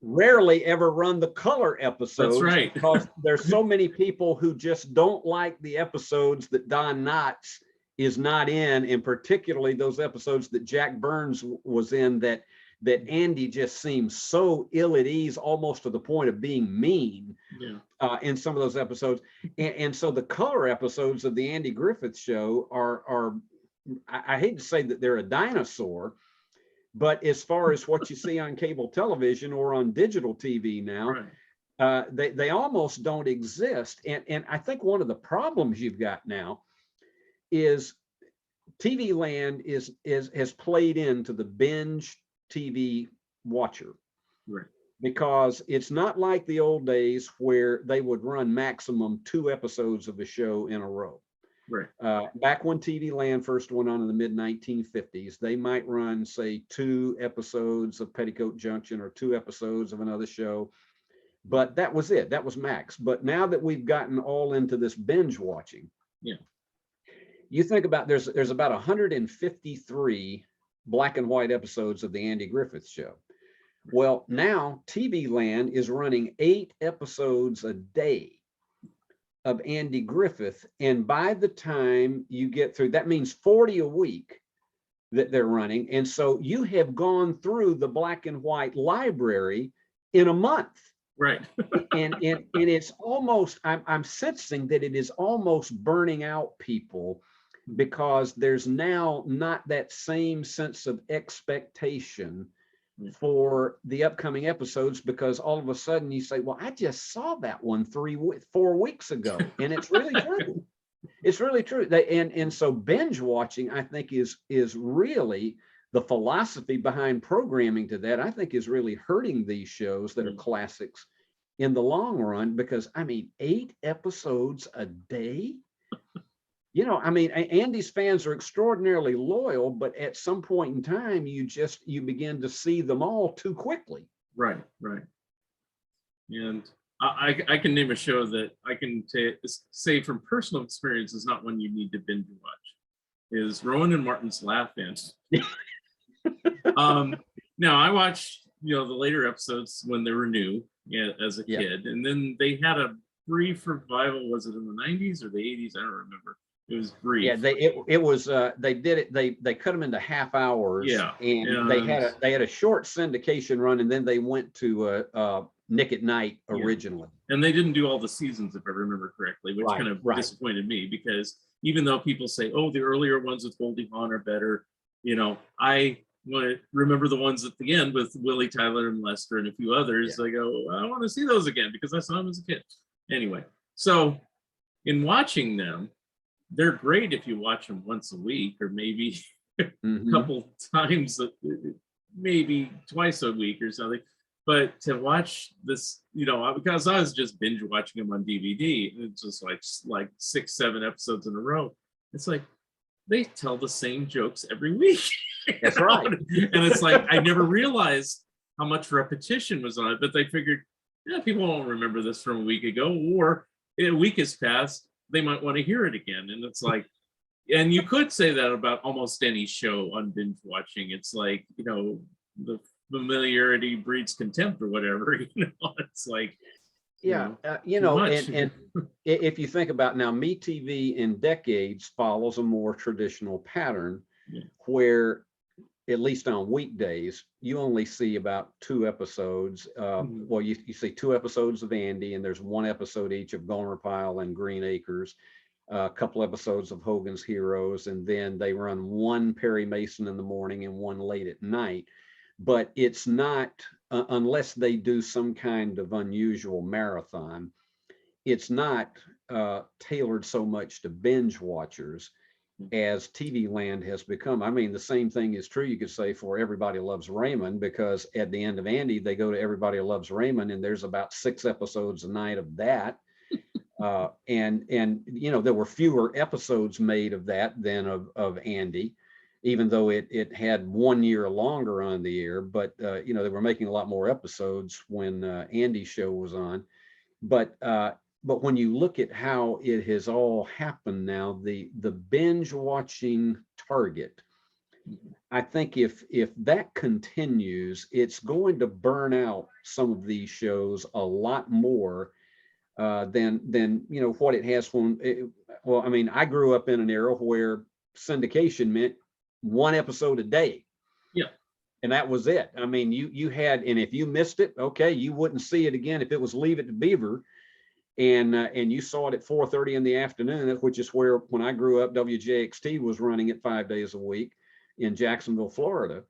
rarely ever run the color episodes. That's right. Because there's so many people who just don't like the episodes that Don Knotts is not in, and particularly those episodes that Jack Burns was in that Andy just seems so ill at ease, almost to the point of being mean in some of those episodes. And so the color episodes of the Andy Griffith Show are I hate to say that they're a dinosaur, but as far as what you see on cable television or on digital TV now, they almost don't exist. And I think one of the problems you've got now is TV Land has played into the binge TV watcher, because it's not like the old days where they would run maximum 2 episodes of a show in a row. Back when TV Land first went on in the mid 1950s, they might run, say, 2 episodes of Petticoat Junction or 2 episodes of another show, but that was it. That was max. But now that we've gotten all into this binge watching, you think about there's about 153 black and white episodes of the Andy Griffith Show. Well, now TV Land is running 8 episodes a day of Andy Griffith, and by the time you get through, that means 40 a week that they're running, and so you have gone through the black and white library in a month. and it's almost, I'm sensing that it is almost burning out people, because there's now not that same sense of expectation for the upcoming episodes, because all of a sudden you say, well, I just saw that one 4 weeks ago, and it's really true. It's really true. And so binge watching, I think, is really the philosophy behind programming to that, I think, is really hurting these shows that are classics in the long run, because I mean, 8 episodes a day. I mean, Andy's fans are extraordinarily loyal, but at some point in time, you begin to see them all too quickly. Right. And I can name a show that I can say from personal experience is not one you need to binge watch. Is Rowan and Martin's Laugh In. Now I watched the later episodes when they were new as a kid, and then they had a brief revival. Was it in the 90s or the 80s? I don't remember. It was brief. Yeah, it was. They did it. They cut them into half hours. Yeah, and they had a short syndication run, and then they went to Nick at Night originally. And they didn't do all the seasons, if I remember correctly, which kind of disappointed me, because even though people say, "Oh, the earlier ones with Goldie Hawn are better," I want to remember the ones at the end with Willie Tyler and Lester and a few others. I go, I want to see those again because I saw them as a kid. Anyway, so in watching them, they're great if you watch them once a week, or maybe a couple times, maybe twice a week or something. But to watch this, because I was just binge watching them on DVD, it's just like 6, 7 episodes in a row. It's like they tell the same jokes every week. That's right. And it's like I never realized how much repetition was on it. But they figured, people won't remember this from a week ago, or a week has passed, they might want to hear it again. And it's like, and you could say that about almost any show on binge watching. It's like, the familiarity breeds contempt or whatever. It's like, and if you think about now, MeTV in decades follows a more traditional pattern where, at least on weekdays, you only see about 2 episodes. Well, you see 2 episodes of Andy, and there's 1 episode each of Gomer Pyle and Green Acres, a couple episodes of Hogan's Heroes, and then they run 1 Perry Mason in the morning and 1 late at night. But it's not unless they do some kind of unusual marathon, it's not tailored so much to binge watchers as TV land has become. I mean, the same thing is true, you could say, for Everybody Loves Raymond, because at the end of Andy, they go to Everybody Loves Raymond, and there's about 6 episodes a night of that. And you know, there were fewer episodes made of that than of Andy, even though it had 1 year longer on the air. But you know, they were making a lot more episodes when Andy's show was on. But when you look at how it has all happened now, the binge watching target, I think if that continues, it's going to burn out some of these shows a lot more than you know what it has when well, I mean, I grew up in an era where syndication meant 1 episode a day. Yeah. And that was it. I mean, you had, and if you missed it, okay, you wouldn't see it again. If it was Leave It to Beaver, and you saw it at 4:30 in the afternoon, which is where, when I grew up, WJXT was running it 5 days a week in Jacksonville, Florida.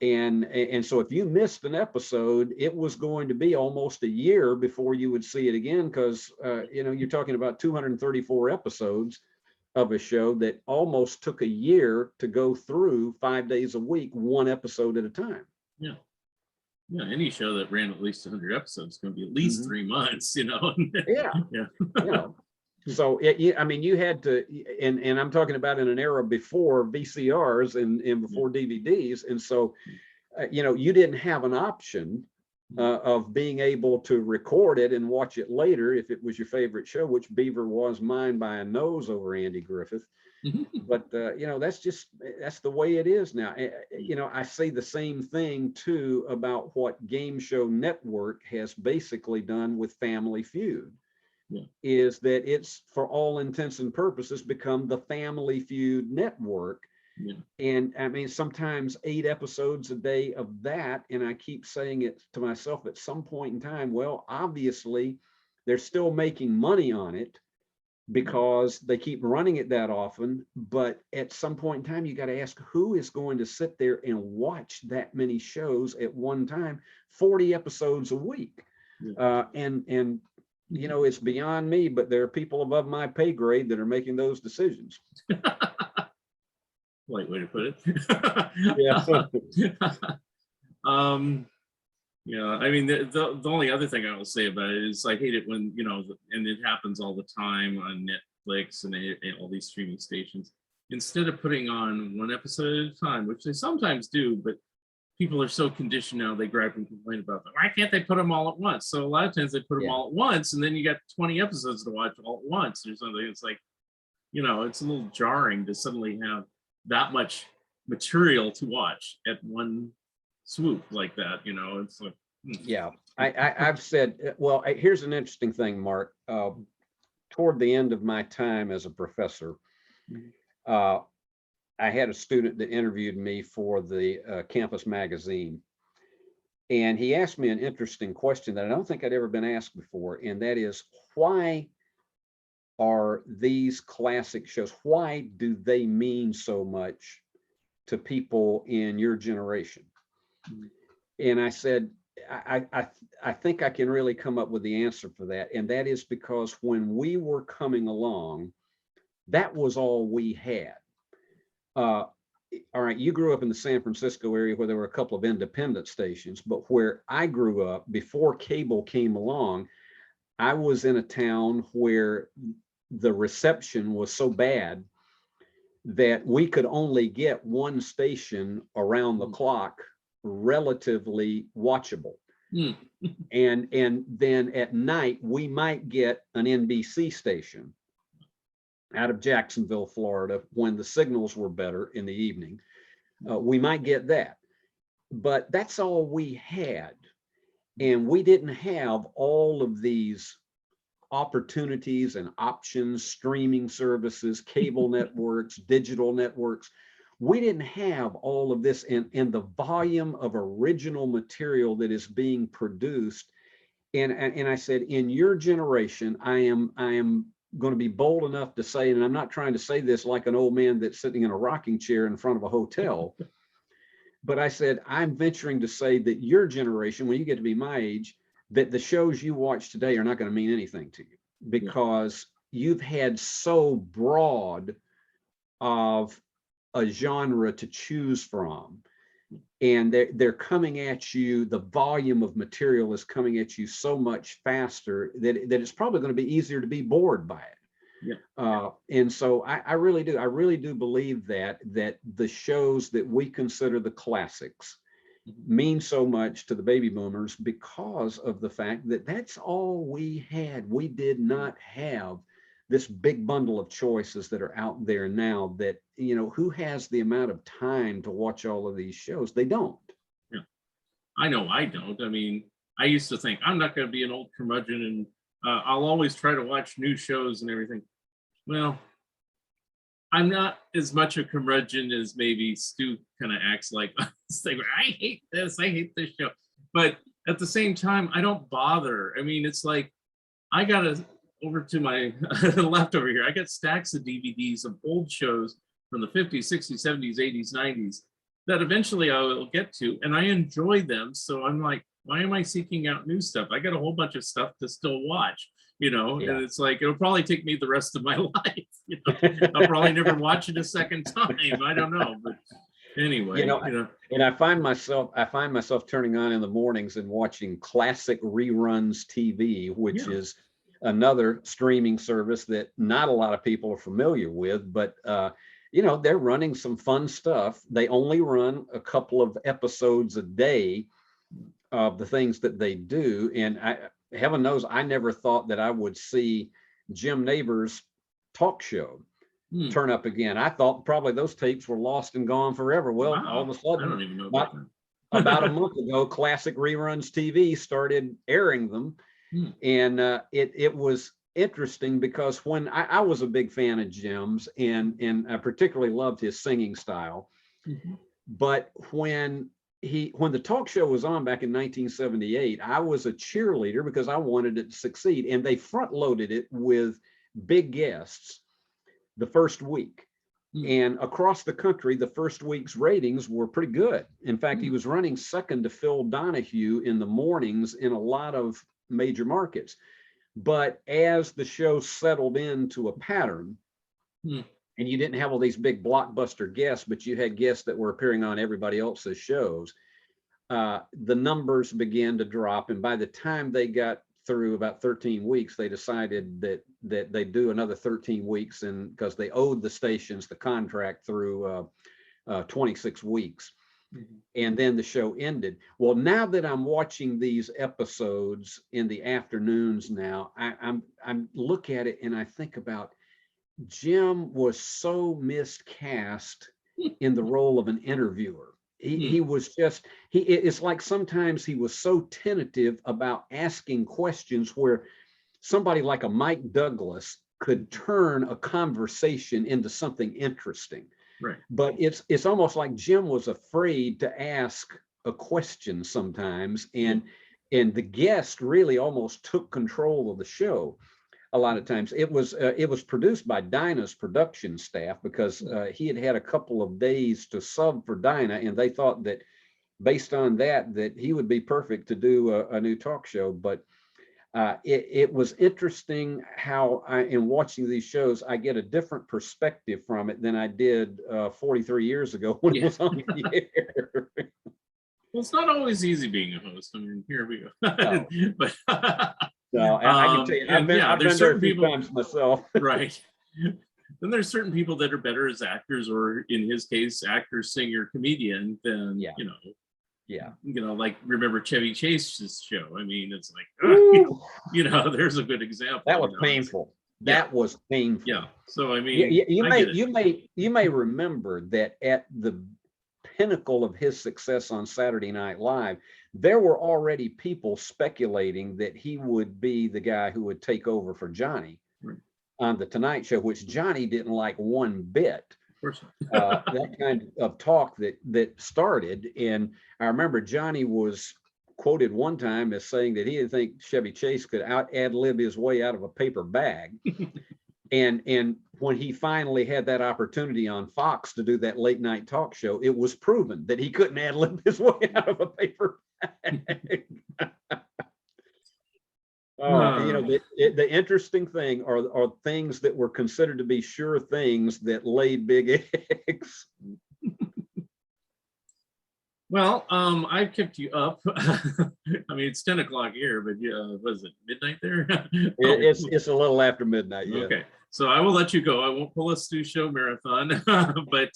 And so if you missed an episode, it was going to be almost a year before you would see it again, because you know, you're talking about 234 episodes of a show that almost took a year to go through 5 days a week, 1 episode at a time. Yeah. Yeah, any show that ran at least 100 episodes is going to be at least 3 months, you know. Yeah. Yeah. You know, so I mean, you had to, and I'm talking about in an era before VCRs and before DVDs, and so you know, you didn't have an option of being able to record it and watch it later if it was your favorite show, which Beaver was mine by a nose over Andy Griffith. But you know, that's the way it is now. You know, I say the same thing too about what Game Show Network has basically done with Family Feud. Yeah. Is that it's, for all intents and purposes, become the Family Feud network. Yeah. And I mean, sometimes 8 episodes a day of that, and I keep saying it to myself at some point in time, well, obviously they're still making money on it because they keep running it that often. But at some point in time, you got to ask, who is going to sit there and watch that many shows at one time, 40 episodes a week? Yeah. And you know, it's beyond me, but there are people above my pay grade that are making those decisions. Light way to put it. Yeah. Yeah, I mean, the only other thing I will say about it is I hate it when, you know, and it happens all the time on Netflix and all these streaming stations. Instead of putting on 1 episode at a time, which they sometimes do, but people are so conditioned now, they gripe and complain about them. Why can't they put them all at once? So a lot of times they put them all at once, and then you got 20 episodes to watch all at once or something. It's like, you know, it's a little jarring to suddenly have that much material to watch at one swoop like that, you know. It's like yeah, I've said, well, here's an interesting thing, Mark. Toward the end of my time as a professor, I had a student that interviewed me for the campus magazine, and he asked me an interesting question that I don't think I'd ever been asked before, and that is, why are these classic shows, why do they mean so much to people in your generation? And I said, I think I can really come up with the answer for that. And that is because when we were coming along, that was all we had. All right, you grew up in the San Francisco area where there were a couple of independent stations, but where I grew up, before cable came along, I was in a town where the reception was so bad that we could only get 1 station around the clock relatively watchable. And then at night we might get an NBC station out of Jacksonville, Florida, when the signals were better in the evening. We might get that, but that's all we had. And we didn't have all of these opportunities and options, streaming services, cable networks, digital networks. We didn't have all of this, and the volume of original material that is being produced. And I said, in your generation, I am going to be bold enough to say, and I'm not trying to say this like an old man that's sitting in a rocking chair in front of a hotel, but I said, I'm venturing to say that your generation, when you get to be my age, that the shows you watch today are not going to mean anything to you because you've had so broad of a genre to choose from. And they're coming at you, the volume of material is coming at you so much faster that it's probably going to be easier to be bored by it. Yeah. And so I really do believe that the shows that we consider the classics mean so much to the baby boomers because of the fact that that's all we had. We did not have this big bundle of choices that are out there now that, you know, who has the amount of time to watch all of these shows? They don't. Yeah. I know I don't. I mean, I used to think I'm not going to be an old curmudgeon and I'll always try to watch new shows and everything. Well, I'm not as much a curmudgeon as maybe Stu kind of acts like. I hate this show. But at the same time, I don't bother. I mean, it's like I got over to my left over here. I got stacks of DVDs of old shows from the 50s, 60s, 70s, 80s, 90s that eventually I will get to, and I enjoy them. So I'm like, why am I seeking out new stuff? I got a whole bunch of stuff to still watch, you know, and it's like, it'll probably take me the rest of my life. You know? I'll probably never watch it a second time. I don't know, but anyway, you know, and I find myself turning on in the mornings and watching classic reruns TV, which is another streaming service that not a lot of people are familiar with, but you know, they're running some fun stuff. They only run a couple of episodes a day of the things that they do. And heaven knows, I never thought that I would see Jim Neighbors' talk show turn up again. I thought probably those tapes were lost and gone forever. Well, all of a sudden, I don't even know about about a month ago, Classic Reruns TV started airing them. And it was interesting because when I was a big fan of Jim's and I particularly loved his singing style. But when the talk show was on back in 1978, I was a cheerleader because I wanted it to succeed. And they front loaded it with big guests the first week. And across the country, the first week's ratings were pretty good. In fact, he was running second to Phil Donahue in the mornings in a lot of major markets. But as the show settled into a pattern, and you didn't have all these big blockbuster guests, but you had guests that were appearing on everybody else's shows, the numbers began to drop. And by the time they got through about 13 weeks, they decided that they'd do another 13 weeks, and because they owed the stations the contract through 26 weeks. And then the show ended. Well, now that I'm watching these episodes in the afternoons now, I'm look at it and I think about Jim was so miscast in the role of an interviewer. He was just, it's like sometimes he was so tentative about asking questions where somebody like a Mike Douglas could turn a conversation into something interesting. Right. But it's almost like Jim was afraid to ask a question sometimes, and the guest really almost took control of the show. A lot of times it was produced by Dinah's production staff because he had had a couple of days to sub for Dinah, and they thought that based on that he would be perfect to do a new talk show. But it was interesting how in watching these shows, I get a different perspective from it than I did 43 years ago when it was on the air. Well, it's not always easy being a host. I mean, here we go. No. But No, I can tell you, I've been there a few times myself. Right. Then there's certain people that are better as actors, or in his case, actor, singer, comedian, than you know, like remember Chevy Chase's show. I mean, it's like, you know, there's a good example. That was painful. That was painful. Yeah. So I mean, you may remember that at the pinnacle of his success on Saturday Night Live, there were already people speculating that he would be the guy who would take over for Johnny on the Tonight Show, which Johnny didn't like one bit. That kind of talk that started. And I remember Johnny was quoted one time as saying that he didn't think Chevy Chase could ad lib his way out of a paper bag. And when he finally had that opportunity on Fox to do that late night talk show, it was proven that he couldn't ad-lib his way out of a paper bag. The interesting thing are things that were considered to be sure things that laid big eggs. Well, I've kept you up. I mean, it's 10 o'clock here, but was it midnight there? It's a little after midnight. Yeah. Okay, so I will let you go. I won't pull a Stu Show marathon, but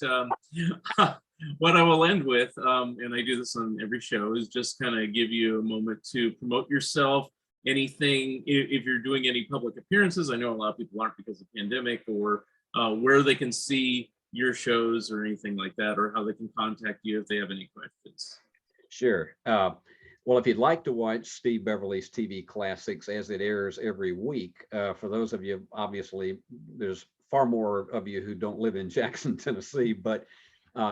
what I will end with, and I do this on every show, is just kind of give you a moment to promote yourself. Anything, if you're doing any public appearances, I know a lot of people aren't because of the pandemic, or where they can see your shows or anything like that, or how they can contact you if they have any questions. Sure. Well, if you'd like to watch Steve Beverly's TV Classics as it airs every week, for those of you, obviously, there's far more of you who don't live in Jackson, Tennessee, but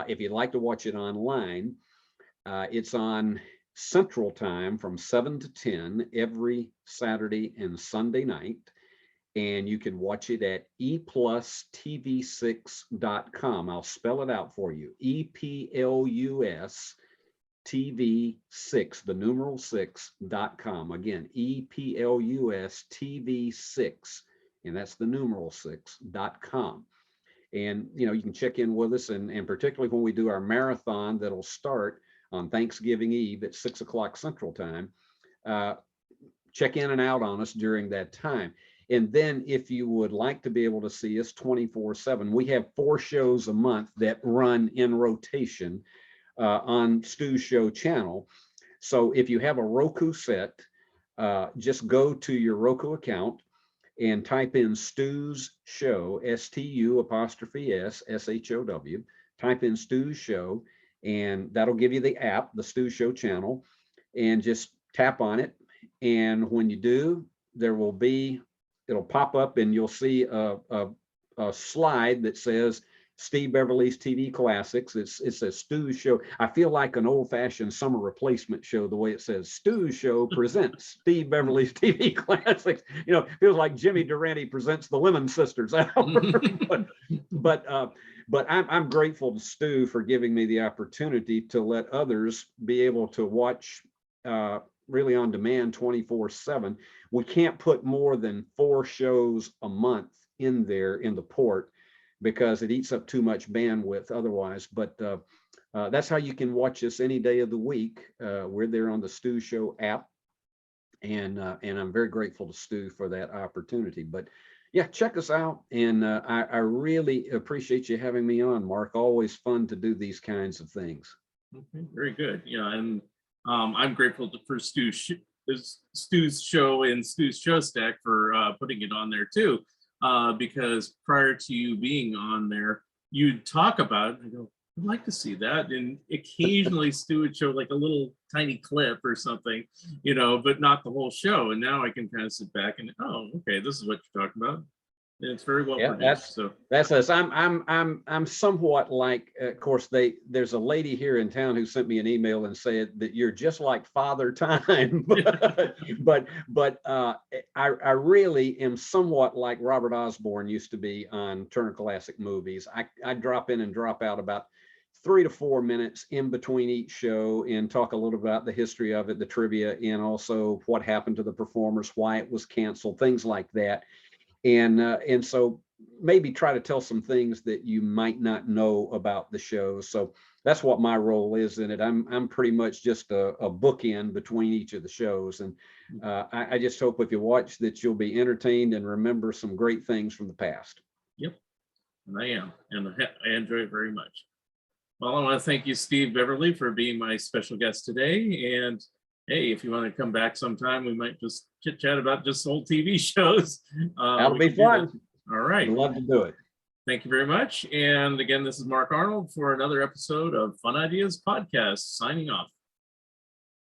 if you'd like to watch it online, it's on Central Time from 7 to 10 every Saturday and Sunday night. And you can watch it at eplusTV6.com. I'll spell it out for you. EPLUS TV6, the numeral 6.com. Again, EPLUS TV6, and that's the numeral 6.com. And you can check in with us, and particularly when we do our marathon that'll start on Thanksgiving Eve at 6 o'clock Central Time. Check in and out on us during that time. And then if you would like to be able to see us 24/7, we have 4 shows a month that run in rotation on Stu's Show channel. So if you have a Roku set, just go to your Roku account and type in Stu's Show, STU''S, type in Stu's Show, and that'll give you the app, the Stu Show channel, and just tap on it. And when you do, it'll pop up and you'll see a slide that says Steve Beverly's TV Classics. It's a Stu's Show. I feel like an old-fashioned summer replacement show, the way it says Stu's Show presents Steve Beverly's TV Classics. Feels like Jimmy Durante presents the Lemon Sisters. But I'm grateful to Stu for giving me the opportunity to let others be able to watch really on demand 24/7. We can't put more than 4 shows a month in there in the port because it eats up too much bandwidth otherwise. But that's how you can watch us any day of the week. We're there on the Stu Show app, and I'm very grateful to Stu for that opportunity. But yeah, check us out, and I really appreciate you having me on, Mark. Always fun to do these kinds of things. Okay, very good. Yeah, and I'm grateful for Stu's Show and Stu's Show Stack for putting it on there too, because prior to you being on there, you'd talk about it. I go, I'd like to see that, and occasionally Stu would show like a little tiny clip or something, but not the whole show. And now I can kind of sit back and, oh, okay, this is what you're talking about. And it's very well produced. That's us. I'm somewhat like, of course, there's a lady here in town who sent me an email and said that you're just like Father Time, but I really am somewhat like Robert Osborne used to be on Turner Classic Movies. I drop in and drop out about 3 to 4 minutes in between each show and talk a little about the history of it, the trivia, and also what happened to the performers, why it was canceled, things like that. And so maybe try to tell some things that you might not know about the show. So that's what my role is in it. I'm pretty much just a bookend between each of the shows. And I just hope if you watch that you'll be entertained and remember some great things from the past. Yep, and I am, and I enjoy it very much. Well, I want to thank you, Steve Beverly, for being my special guest today. And hey, if you want to come back sometime, we might just chit chat about just old TV shows. That'll be fun. All right. I'd love to do it. Thank you very much. And again, this is Mark Arnold for another episode of Fun Ideas Podcast, signing off.